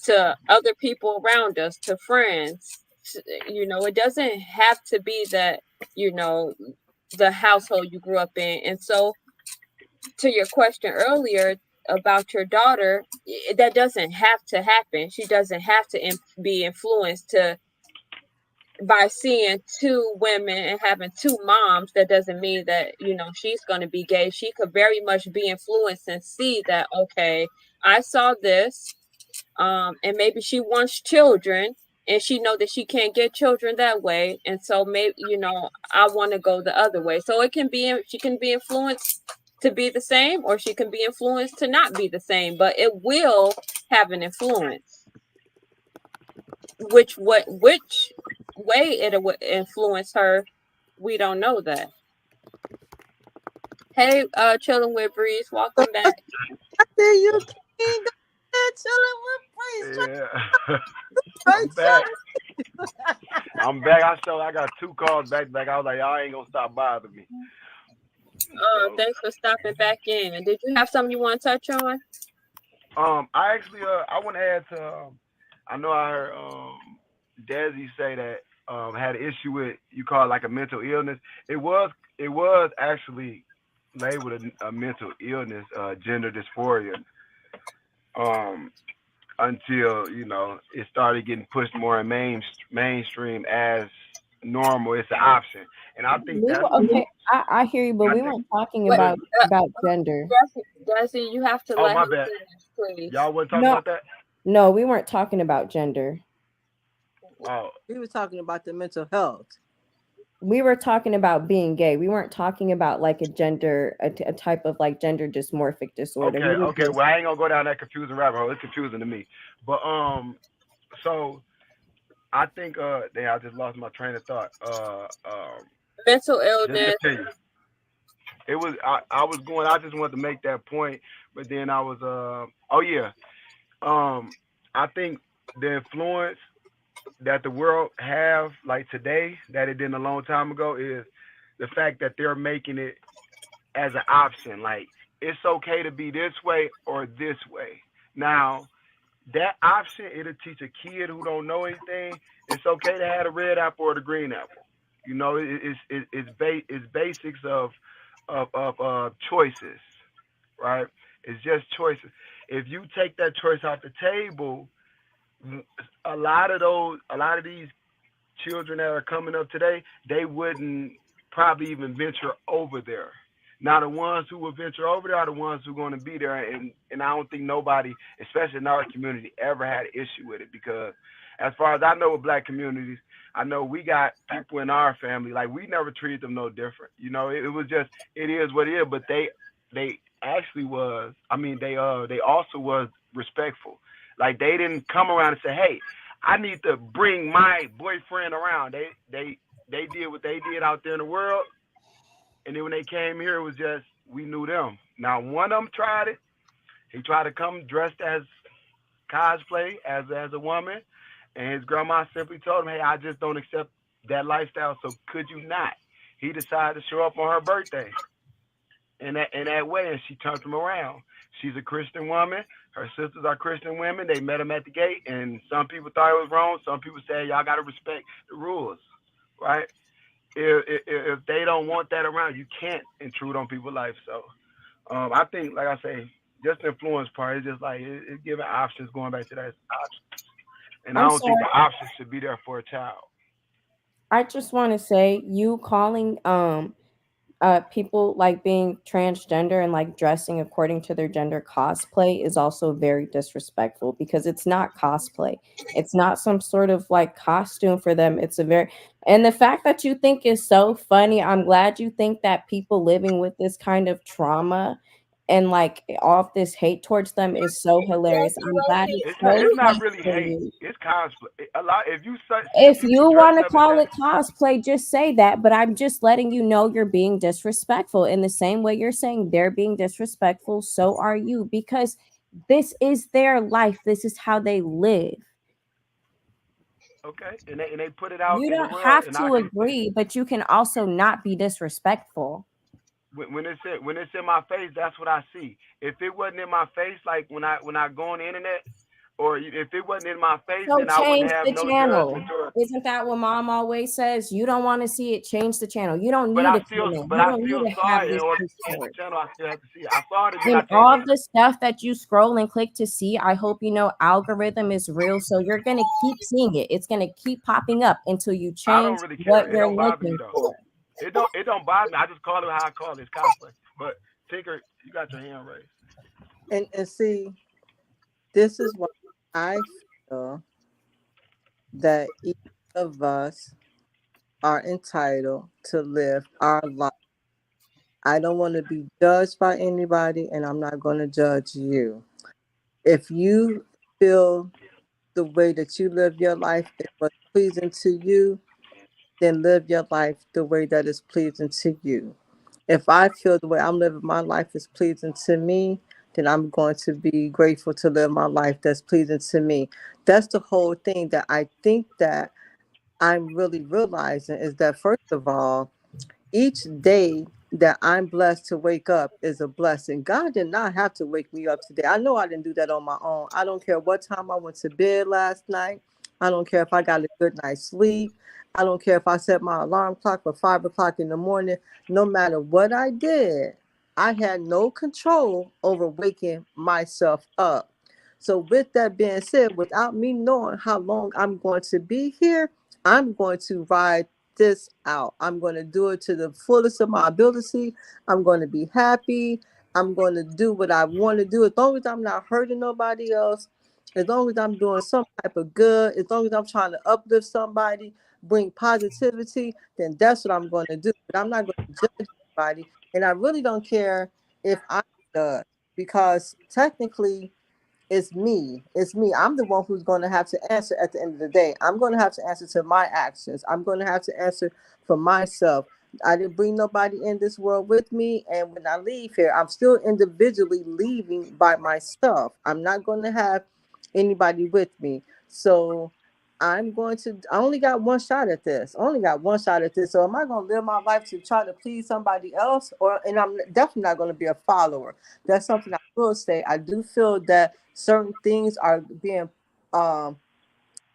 to other people around us to friends. It doesn't have to be that, the household you grew up in. And so, to your question earlier about your daughter, that doesn't have to happen. She doesn't have to be influenced to by seeing two women and having two moms, that doesn't mean that, you know, she's going to be gay. She could very much be influenced and see that, okay, I saw this, and maybe she wants children, and she know that she can't get children that way, and so maybe, you know, I want to go the other way. So it can be, she can be influenced to be the same, or she can be influenced to not be the same, but it will have an influence. Which way it would influence her, we don't know that. Hey, chilling with Breeze, welcome back. There you can chilling with Breeze. Yeah. I'm back. I'm back. I got 2 calls back to back. I was like, y'all ain't gonna stop bothering me. Thanks for stopping back in. And did you have something you want to touch on? I actually I want to add to I know I heard Desi say that had an issue with, you call it like a mental illness. It was actually labeled a mental illness, gender dysphoria, until, you know, it started getting pushed more in mainstream as normal. It's an option, and I think that's okay. I hear you, but we weren't talking about gender. Desi, you have to let my bad. Please. Y'all weren't talking about that? No, we weren't talking about gender. Oh. We were talking about the mental health. We were talking about being gay. We weren't talking about like a gender, a type of like gender dysmorphic disorder. Okay. Well, I ain't gonna go down that confusing rabbit hole. It's confusing to me. But so I think I just lost my train of thought. Mental illness. It was I just wanted to make that point, but then I was I think the influence that the world have like today that it didn't a long time ago is the fact that they're making it as an option. Like, it's okay to be this way or this way. Now, that option, it'll teach a kid who don't know anything, it's okay to have the red apple or the green apple. You know, it's basics of choices, right? It's just choices. If you take that choice off the table, a lot of these children that are coming up today, they wouldn't probably even venture over there. Now, the ones who will venture over there are the ones who are going to be there, and I don't think nobody, especially in our community, ever had an issue with it, because as far as I know with Black communities, I know we got people in our family, like, we never treated them no different. You know, it was just, it is what it is, but they actually was, they also was respectful. Like, they didn't come around and say, hey, I need to bring my boyfriend around. They did what they did out there in the world. And then when they came here, it was just, we knew them. Now, one of them tried it. He tried to come dressed as cosplay, as a woman. And his grandma simply told him, hey, I just don't accept that lifestyle, so could you not? He decided to show up on her birthday in that way, and she turned him around. She's a Christian woman. Her sisters are Christian women. They met him at the gate, and some people thought it was wrong. Some people said, y'all got to respect the rules, right? If they don't want that around, you can't intrude on people's life. So I think, like I say, just the influence part is just like it's giving options, going back to that options. And I don't think the options should be there for a child. I just want to say, you calling people like being transgender and like dressing according to their gender cosplay is also very disrespectful, because it's not cosplay. It's not some sort of like costume for them. And the fact that you think is so funny, I'm glad you think that people living with this kind of trauma and like all this hate towards them is so hilarious. I'm glad it's not really hate. It's cosplay. A lot. If you want to call it cosplay, just say that. But I'm just letting you know you're being disrespectful. In the same way you're saying they're being disrespectful, so are you, because this is their life. This is how they live. Okay, and they put it out. You don't have to agree, but you can also not be disrespectful. When it's in my face, that's what I see. If it wasn't in my face, like when I go on the internet, or if it wasn't in my face, So then I wouldn't change have the no channel. judgment towards. Isn't that what mom always says? You don't want to see it, change the channel. You don't But need I to still, come in. but You I don't still need to saw have it. In this order to change the support. channel, I still have to see it. I saw it and then I And changed all it. the stuff that you scroll and click to see, I hope you know algorithm is real. So you're going to keep seeing it. It's going to keep popping up until you I change don't really what care. It you're don't bother me looking though. for. It don't bother me. I just call it how I call it. It's cosplay. But Tinker, you got your hand raised. And see, this is why I feel that each of us are entitled to live our life. I don't want to be judged by anybody, and I'm not going to judge you. If you feel the way that you live your life is what's pleasing to you, then live your life the way that is pleasing to you. If I feel the way I'm living my life is pleasing to me, then I'm going to be grateful to live my life that's pleasing to me. That's the whole thing that I think that I'm really realizing is that, first of all, each day that I'm blessed to wake up is a blessing. God did not have to wake me up today. I know I didn't do that on my own. I don't care what time I went to bed last night. I don't care if I got a good night's sleep. I don't care if I set my alarm clock for 5 o'clock in the morning. No matter what I did, I had no control over waking myself up. So, with that being said, without me knowing how long I'm going to be here, I'm going to ride this out. I'm going to do it to the fullest of my ability. I'm going to be happy. I'm going to do what I want to do as long as I'm not hurting nobody else. As long as I'm doing some type of good, as long as I'm trying to uplift somebody, bring positivity, then that's what I'm going to do. But I'm not going to judge anybody. And I really don't care if I'm judged, because technically it's me. It's me. I'm the one who's going to have to answer at the end of the day. I'm going to have to answer to my actions. I'm going to have to answer for myself. I didn't bring nobody in this world with me. And when I leave here, I'm still individually leaving by myself. I'm not going to have anybody with me. So I only got one shot at this. I only got one shot at this. So am I going to live my life to try to please somebody else? And I'm definitely not going to be a follower. That's something I will say. I do feel that certain things are being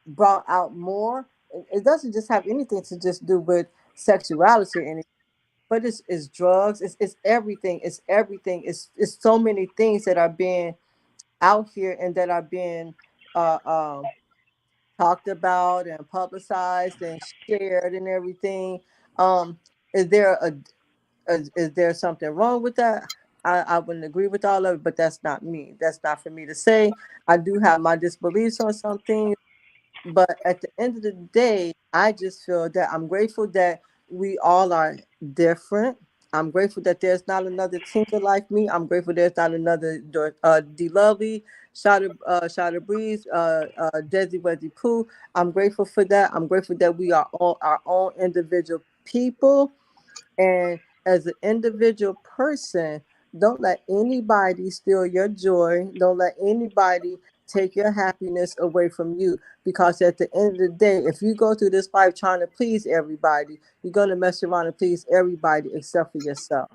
brought out more. It doesn't just have anything to just do with sexuality or anything, but it's drugs. It's everything. It's everything. It's so many things that are being out here and that are being uh, um, talked about and publicized and shared and everything. Um, is there is there something wrong with that? I wouldn't agree with all of it, but that's not me. That's not for me to say. I do have my disbeliefs on some things, but at the end of the day, I just feel that I'm grateful that we all are different. I'm grateful that there's not another Tinker like me. I'm grateful there's not another D Lovely, Shada Breeze, Desi Weddy Pooh. I'm grateful for that. I'm grateful that we are all our own individual people. And as an individual person, don't let anybody steal your joy. Don't let anybody take your happiness away from you. Because at the end of the day, if you go through this life trying to please everybody, you're going to mess around and please everybody except for yourself.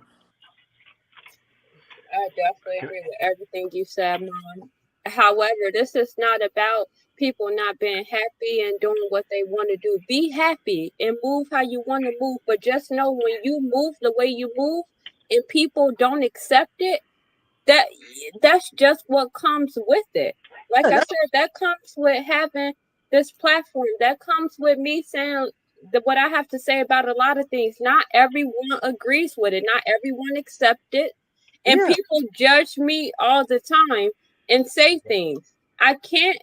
I definitely agree with everything you said, Mom. However, this is not about people not being happy and doing what they want to do. Be happy and move how you want to move, but just know when you move the way you move and people don't accept it, that's just what comes with it. Like I said, that comes with having this platform. That comes with me saying what I have to say about a lot of things. Not everyone agrees with it. Not everyone accepts it. And people judge me all the time and say things. I can't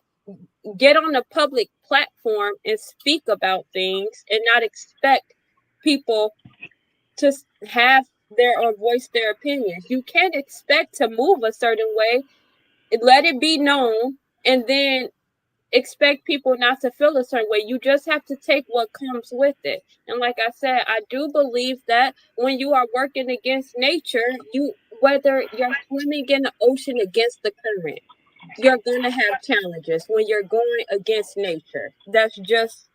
get on a public platform and speak about things and not expect people to have or voice their opinions. You can't expect to move a certain way, let it be known, and then expect people not to feel a certain way. You just have to take what comes with it. And like I said, I do believe that when you are working against nature, whether you're swimming in the ocean against the current, you're going to have challenges when you're going against nature. That's just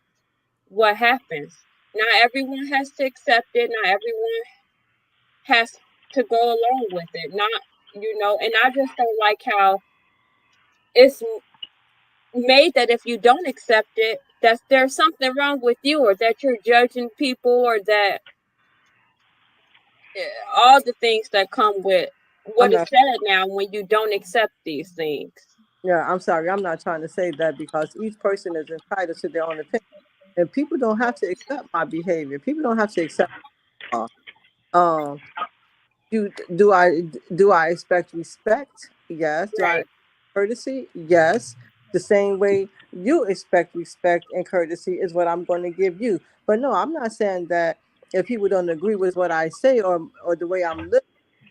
what happens. Not everyone has to accept it. Not everyone has to go along with it. And I just don't like how it's made that if you don't accept it, that there's something wrong with you, or that you're judging people, or that all the things that come with what I'm is not. said now when you don't accept these things. Yeah, I'm sorry. I'm not trying to say that because each person is entitled to their own opinion, and people don't have to accept my behavior. People don't have to accept. Um, do I expect respect? Yes. Do I Right. expect courtesy? Yes. The same way you expect respect and courtesy is what I'm going to give you. But no, I'm not saying that if people don't agree with what I say or the way I'm living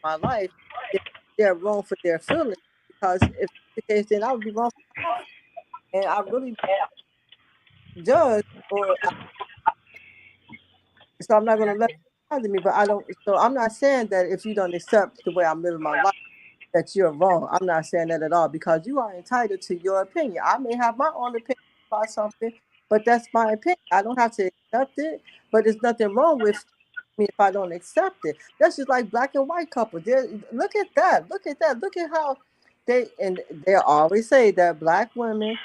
my life, then they're wrong for their feelings. Because if that's the case, then I would be wrong for my feelings. And I really judge or so I'm not going to let it bother me. But I don't. So I'm not saying that if you don't accept the way I'm living my life, that you're wrong. I'm not saying that at all because you are entitled to your opinion. I may have my own opinion about something, but that's my opinion. I don't have to accept it, but there's nothing wrong with me if I don't accept it. That's just like black and white couple. Look at that. Look at that. Look at how they always say that black women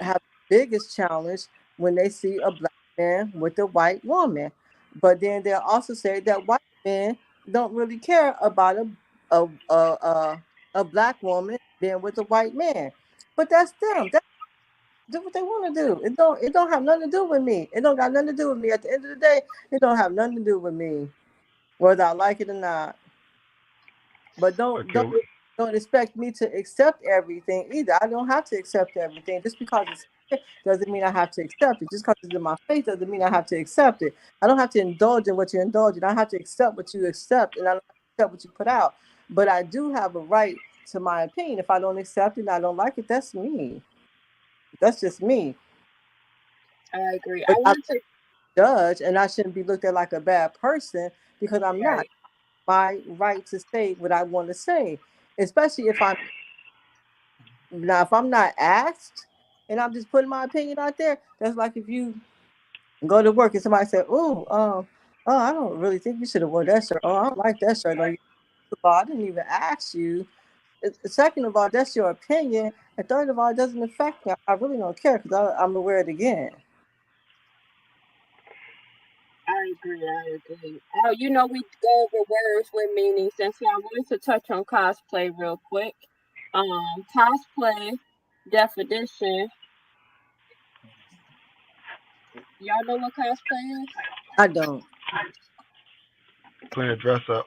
have the biggest challenge when they see a black man with a white woman. But then they'll also say that white men don't really care about a a a black woman being with a white man. But that's them. That's do what they want to do. It don't have nothing to do with me. It don't got nothing to do with me. At the end of the day, it don't have nothing to do with me, whether I like it or not. But don't Okay. don't don't expect me to accept everything either. I don't have to accept everything. Just because it's here doesn't mean I have to accept it. Just because it's in my face doesn't mean I have to accept it. I don't have to indulge in what you indulge in. I have to accept what you accept, and I don't have to accept what you put out. But I do have a right to my opinion. If I don't accept it and I don't like it, that's me. That's just me. I agree. I But I want to. judge, and I shouldn't be looked at like a bad person because I'm not. Right. My right to say what I want to say, especially if I'm not asked and I'm just putting my opinion out there. That's like if you go to work and somebody say, "Oh, I don't really think you should have worn that shirt. Oh, I don't like that shirt on you." First of all, I didn't even ask you. Second of all, that's your opinion. And third of all, it doesn't affect me. I really don't care because I'm aware of it again. I agree. I agree. Oh, we go over words with meanings, and so I wanted to touch on cosplay real quick. Cosplay definition. Y'all know what cosplay is? I don't. Playing dress up.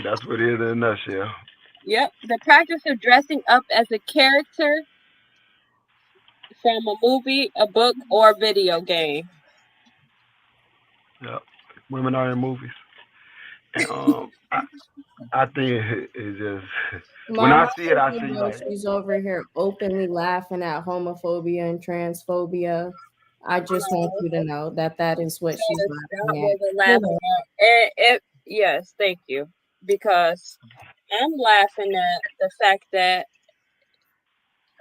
That's what it is in a nutshell. Yep, the practice of dressing up as a character from a movie, a book, or a video game. Yep. Women are in movies. And I think it's just when I Mama, see it, I see you know like, she's over here openly laughing at homophobia and transphobia. I just want you to know that that is what she's That's not laughing what at. we're laughing at. Yes, thank you. Because I'm laughing at the fact that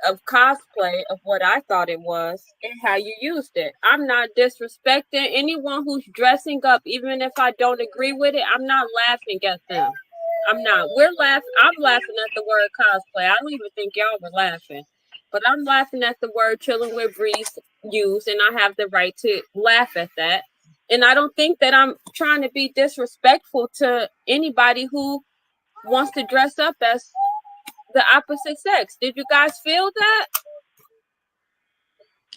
of cosplay of what I thought it was and how you used it. I'm not disrespecting anyone who's dressing up, even if I don't agree with it. I'm not laughing at them. I'm not. I'm laughing at the word cosplay. I don't even think y'all were laughing. But I'm laughing at the word chilling with Breeze used, and I have the right to laugh at that. And I don't think that I'm trying to be disrespectful to anybody who wants to dress up as the opposite sex. Did you guys feel that?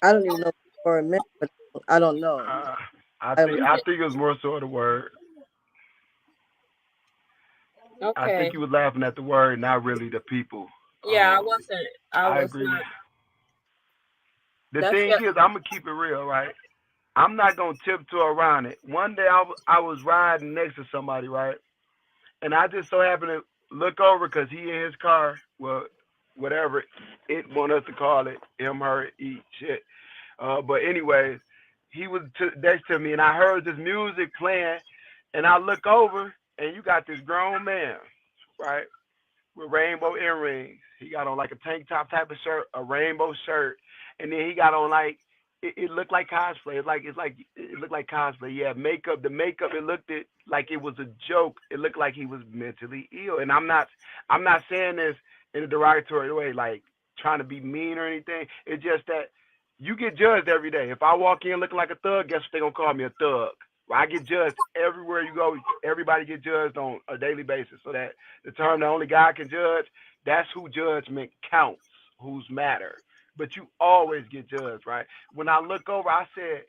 I don't even know for a minute, but I don't know. uh, I I, think I think it was more so the word. I think Okay. he was laughing at the word, not really the people. Yeah, I wasn't. I I was agree with not. you. The That's thing just is, I'm gonna keep it real, right? I'm not gonna tiptoe around it. One day I was riding next to somebody, right? And I just so happened to look over because he in his car, well, whatever it want us to call it, him, her, eat shit. But anyways, he was next to me, and I heard this music playing, and I look over, and you got this grown man, right, with rainbow earrings. He got on like a tank top type of shirt, a rainbow shirt, and then he got on like it looked like cosplay. It looked like cosplay. Yeah, makeup. The makeup. It looked like it was a joke. It looked like he was mentally ill. And I'm not saying this in a derogatory way, like trying to be mean or anything. It's just that you get judged every day. If I walk in looking like a thug, guess what they gonna call me, a thug? Well, I get judged everywhere you go. Everybody get judged on a daily basis. So that the term the only God can judge, that's who judgment counts, who's matter. But you always get judged, right? When I look over, I said,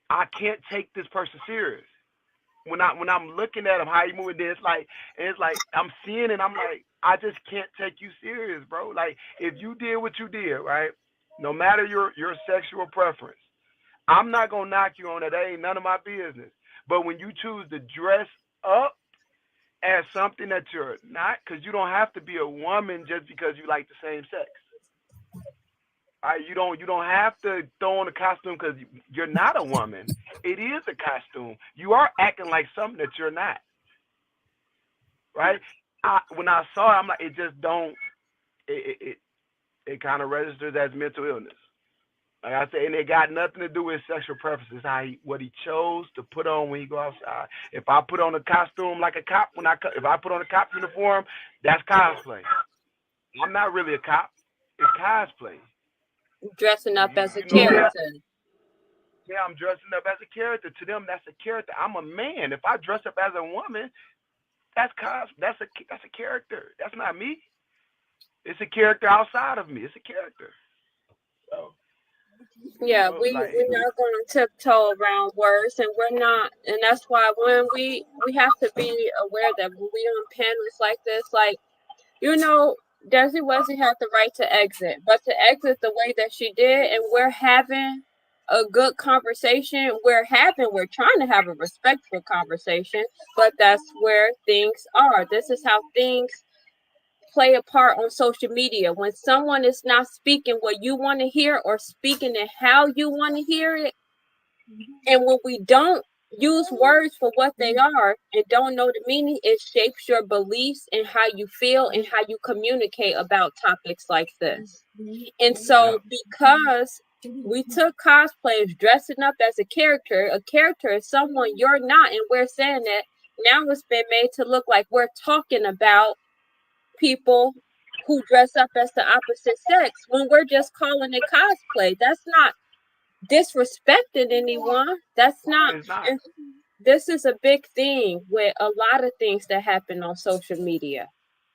I can't take this person serious. When I'm looking at him, how he moving, it's like I'm seeing it. I'm like, I just can't take you serious, bro. Like if you did what you did, right? No matter your sexual preference, I'm not gonna knock you on it. That ain't none of my business. But when you choose to dress up as something that you're not, because you don't have to be a woman just because you like the same sex. You don't have to throw on a costume because you're not a woman. It is a costume. You are acting like something that you're not, right? When I saw it, I'm like, it just don't. It kind of registers as mental illness. Like I said, and it got nothing to do with sexual preferences. What he chose to put on when he go outside. If I put on a costume like a cop, if I put on a cop uniform, that's cosplay. I'm not really a cop. It's cosplay. Dressing up as a character. Yeah, I'm dressing up as a character. To them, that's a character. I'm a man. If I dress up as a woman, that's a character. That's not me. It's a character outside of me. It's a character. So, yeah, we're not going to tiptoe around words, and we're not, and that's why when we have to be aware that when we on panels like this, like, you know, Desi Wesley had the right to exit, but to exit the way that she did, and we're having a good conversation. We're trying to have a respectful conversation, but that's where things are. This is how things play a part on social media. When someone is not speaking what you want to hear or speaking it how you want to hear it, and when we don't use words for what they are and don't know the meaning, it shapes your beliefs and how you feel and how you communicate about topics like this. And so because we took cosplayers dressing up as a character is someone you're not, and we're saying that now it's been made to look like we're talking about people who dress up as the opposite sex when we're just calling it cosplay. That's not disrespecting anyone. That's not. This is a big thing with a lot of things that happen on social media.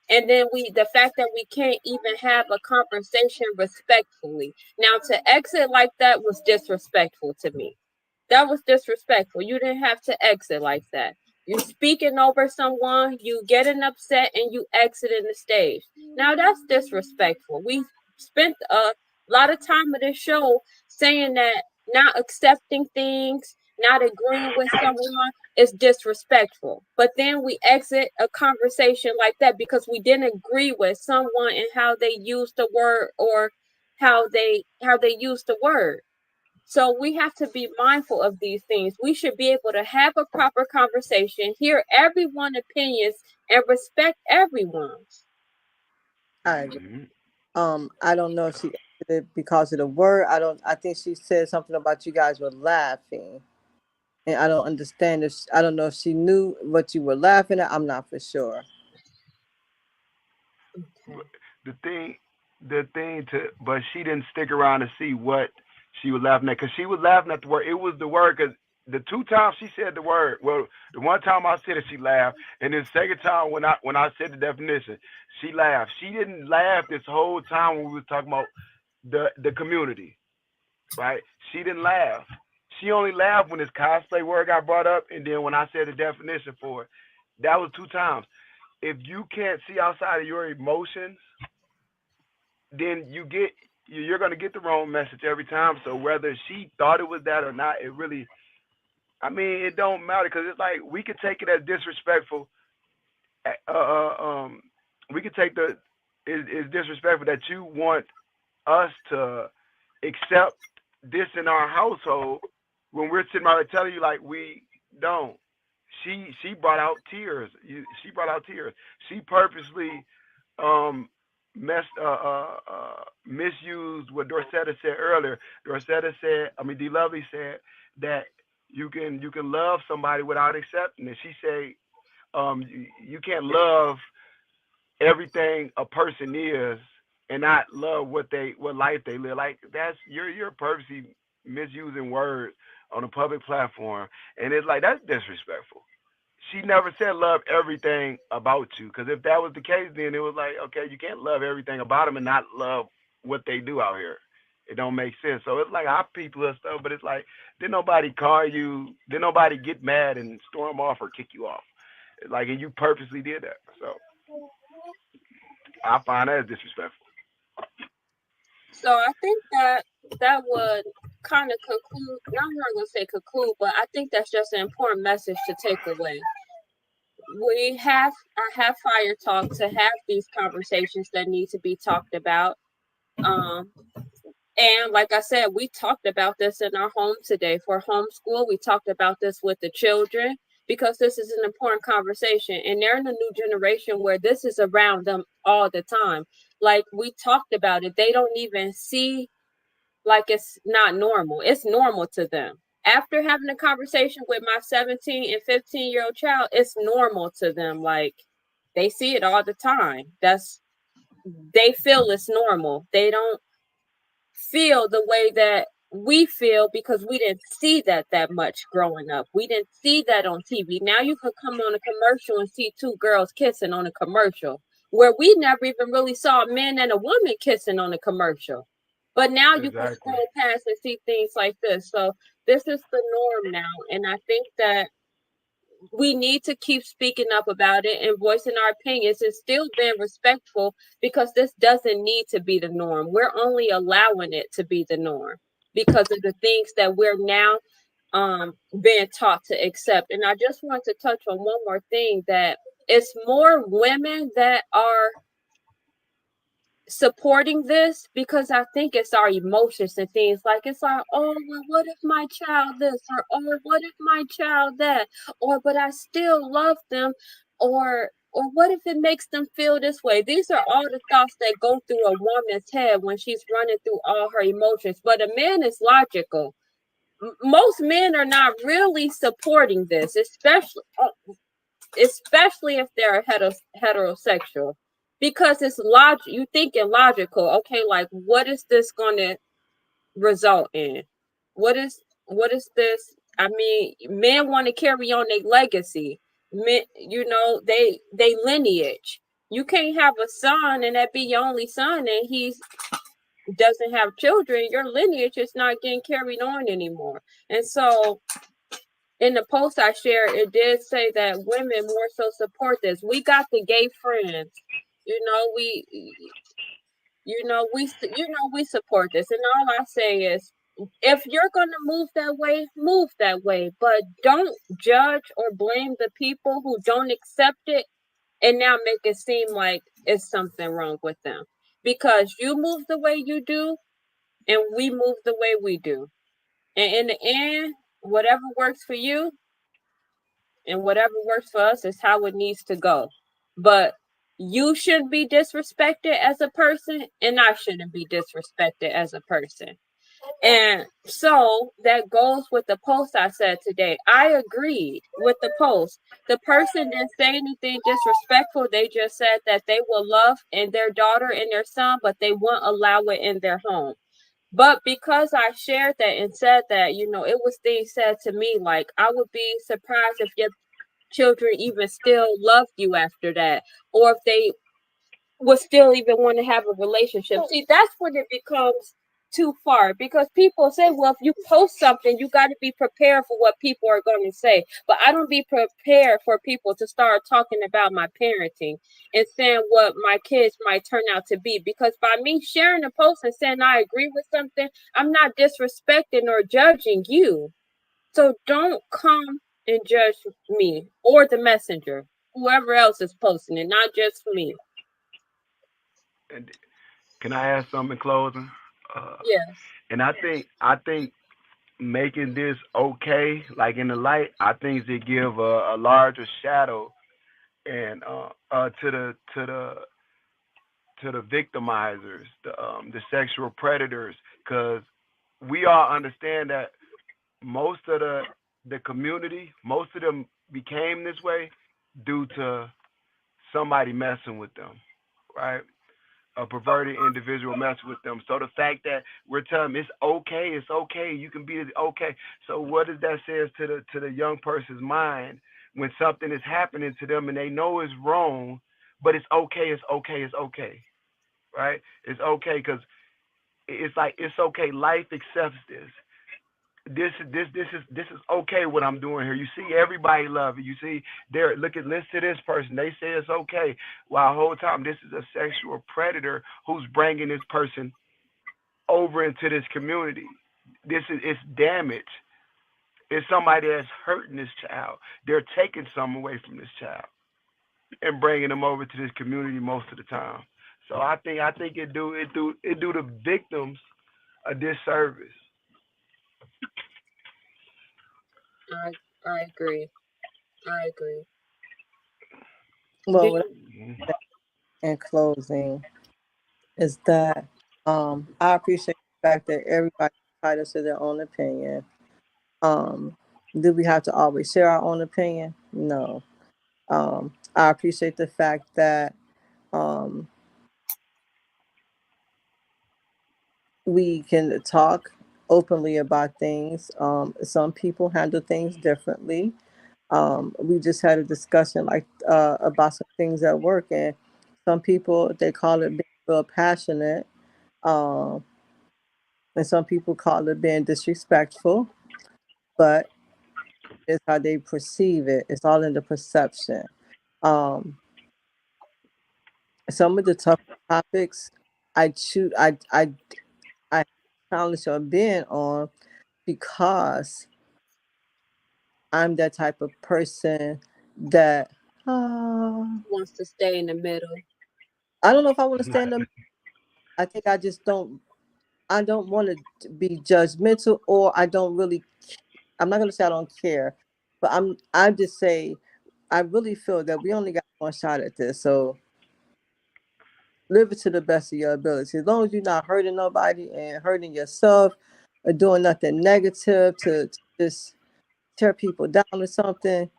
And then the fact that we can't even have a conversation respectfully. Now, to exit like that was disrespectful to me. That was disrespectful. You didn't have to exit like that. You're speaking over someone, you getting upset, and you exiting the stage. Now that's disrespectful. We spent a lot of time of this show saying that not accepting things, not agreeing with someone is disrespectful. But then we exit a conversation like that because we didn't agree with someone and how they used the word or how they used the word. So we have to be mindful of these things. We should be able to have a proper conversation, hear everyone's opinions, and respect everyone's. I agree. I don't know if she did it because of the word. I think she said something about you guys were laughing. And I don't understand if I don't know if she knew what you were laughing at. I'm not for sure. Okay. But she didn't stick around to see what she was laughing at, because she was laughing at the word. It was the word, because the two times she said the word, well, the one time I said it, she laughed, and then the second time when I said the definition, she laughed. She didn't laugh this whole time when we were talking about the community, right? She didn't laugh. She only laughed when this cosplay word got brought up, and then when I said the definition for it. That was 2 times. If you can't see outside of your emotions, then you're going to get the wrong message every time. So whether she thought it was that or not, it really, I mean, it don't matter, because it's like we could take it as disrespectful. We could take it's disrespectful that you want us to accept this in our household when we're sitting right there telling you like we don't. She brought out tears. She brought out tears. She purposely misused what Dorsetta said earlier. Dorsetta said, D. Lovely said that you can love somebody without accepting it. She said, you can't love everything a person is and not love what life they live. Like that's you're purposely misusing words on a public platform, and it's like that's disrespectful. She never said love everything about you, because if that was the case, then it was like, okay, you can't love everything about them and not love what they do out here. It don't make sense. So it's like our people and stuff, but it's like did nobody call you? Did nobody get mad and storm off or kick you off? Like, and you purposely did that. So I find that disrespectful. So I think that would kind of conclude. I'm not gonna say conclude, but I think that's just an important message to take away. I have Fire Talk to have these conversations that need to be talked about. And like I said, we talked about this in our home today for homeschool. We talked about this with the children because this is an important conversation. And they're in a new generation where this is around them all the time. Like we talked about it. They don't even see like it's not normal. It's normal to them. After having a conversation with my 17 and 15-year-old child, it's normal to them. Like they see it all the time. They feel it's normal. They don't feel the way that we feel because we didn't see that much growing up. We didn't see that on TV. Now you can come on a commercial and see two girls kissing on a commercial where we never even really saw a man and a woman kissing on a commercial. But now you can scroll past and see things like this. So this is the norm now. And I think that we need to keep speaking up about it and voicing our opinions and still being respectful because this doesn't need to be the norm. We're only allowing it to be the norm because of the things that we're now being taught to accept. And I just want to touch on one more thing, that it's more women that are supporting this because I think it's our emotions and things like it's like, oh well, what if my child this, or oh what if my child that, or but I still love them, or what if it makes them feel this way? These are all the thoughts that go through a woman's head when she's running through all her emotions. But a man is logical. Most men are not really supporting this, especially if they're heterosexual. Because it's logic, you thinking logical. Okay, like what is this going to result in? What is this? I mean, men want to carry on their legacy. Men, they lineage. You can't have a son and that be your only son, and he doesn't have children. Your lineage is not getting carried on anymore. And so, in the post I shared, it did say that women more so support this. We got the gay friends. We support this. And all I say is, if you're going to move that way, but don't judge or blame the people who don't accept it and now make it seem like it's something wrong with them. Because you move the way you do and we move the way we do. And in the end, whatever works for you and whatever works for us is how it needs to go. But you shouldn't be disrespected as a person, and I shouldn't be disrespected as a person. And so that goes with the post I said today. I agreed with the post. The person didn't say anything disrespectful. They just said that they will love and their daughter and their son, but they won't allow it in their home. But because I shared that and said that, it was things said to me like, I would be surprised if your children even still loved you after that, or if they would still even want to have a relationship. See, that's when it becomes too far, because people say, well, if you post something, you got to be prepared for what people are going to say. But I don't be prepared for people to start talking about my parenting and saying what my kids might turn out to be, because by me sharing a post and saying I agree with something, I'm not disrespecting or judging you. So don't come and judge me or the messenger, whoever else is posting it, not just me. And can I add something in closing? Yes. And I think making this okay, like in the light, I think it give a larger shadow and to to the victimizers, the sexual predators, because we all understand that most of the community, most of them became this way due to somebody messing with them, right? A perverted individual messing with them. So the fact that we're telling them it's okay, you can be okay. So what does that say to the young person's mind when something is happening to them and they know it's wrong, but it's okay, right? It's okay because it's like it's okay. Life accepts this. This is okay what I'm doing here. You see, everybody love it. You see, listen to this person. They say it's okay. While the whole time this is a sexual predator who's bringing this person over into this community. It's damage. It's somebody that's hurting this child. They're taking something away from this child and bringing them over to this community most of the time. So I think it do the victims a disservice. I agree. Well, what I say in closing is that I appreciate the fact that everybody entitled to their own opinion. Do we have to always share our own opinion? No. I appreciate the fact that we can talk openly about things. Some people handle things differently. We just had a discussion about some things at work, and some people, they call it being real passionate, and some people call it being disrespectful, but it's how they perceive it. It's all in the perception. Um, some of the tough topics I challenge on being on because I'm that type of person that wants to stay in the middle. I don't know if I want to stay in the middle. I think I just don't. I don't want to be judgmental, or I don't really. I'm not going to say I don't care, but I just say I really feel that we only got one shot at this, so live it to the best of your ability. As long as you're not hurting nobody and hurting yourself, or doing nothing negative to just tear people down or something,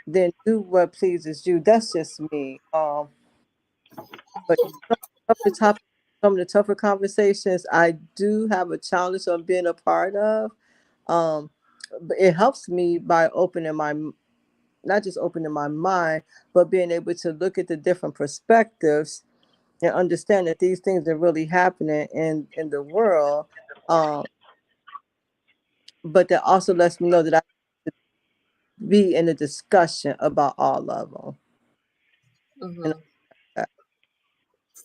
then do what pleases you. That's just me. But some of the tougher conversations I do have a challenge of being a part of. But it helps me by not just opening my mind, but being able to look at the different perspectives and understand that these things are really happening in the world. But that also lets me know that I be in a discussion about all of them. Mm-hmm.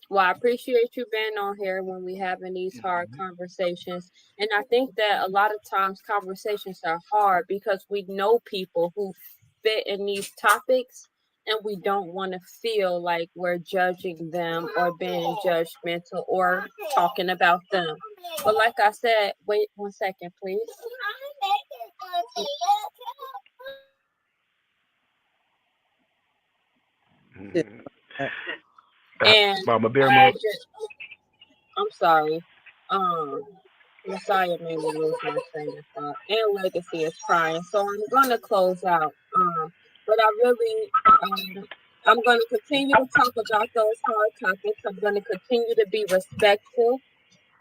Well, I appreciate you being on here when we having these hard conversations. And I think that a lot of times conversations are hard because we know people who fit in these topics and we don't want to feel like we're judging them or being judgmental or talking about them. But like I said, wait 1 second, please. And Mama Bear Mode. I'm sorry. Messiah made me lose my train of thought. And Legacy is crying. So I'm gonna close out. But I really I'm gonna continue to talk about those hard topics. I'm gonna continue to be respectful.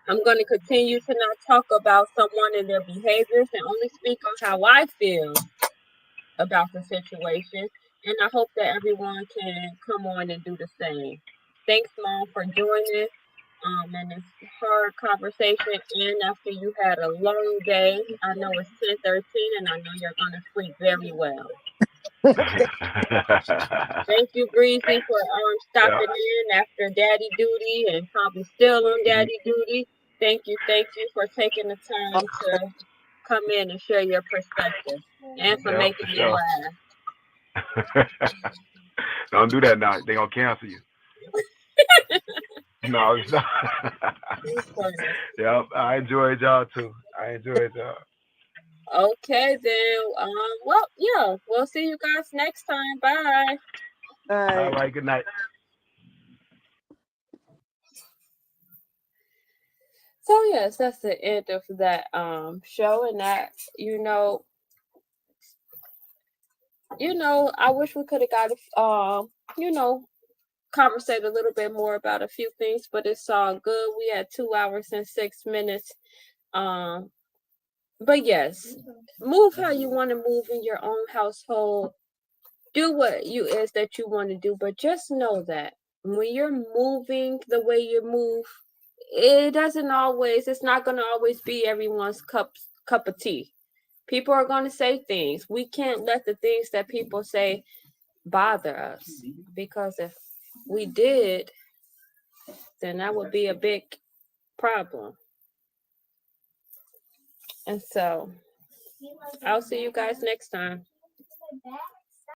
I'm gonna continue to not talk about someone and their behaviors and only speak on how I feel about the situation. And I hope that everyone can come on and do the same. Thanks, Mom, for joining. And this hard conversation, and after you had a long day, I know it's 10:13, and I know you're gonna sleep very well. Thank you, Breezy, for stopping in after Daddy duty and probably still on Daddy duty. Thank you for taking the time to come in and share your perspective and for making me laugh. Don't do that now. They gonna cancel you. No, it's not. Yep, I enjoyed y'all too. Okay, then. Well, yeah, we'll see you guys next time. Bye. All right, good night. So yes, that's the end of that show, and that I wish we could have got conversate a little bit more about a few things, but it's all good. We had 2 hours and 6 minutes. But yes, move how you want to move in your own household. Do what you is that you want to do, but just know that when you're moving the way you move, it's not going to always be everyone's cup of tea. People are going to say things. We can't let the things that people say bother us, because if we did, then that would be a big problem. And so I'll see you guys next time.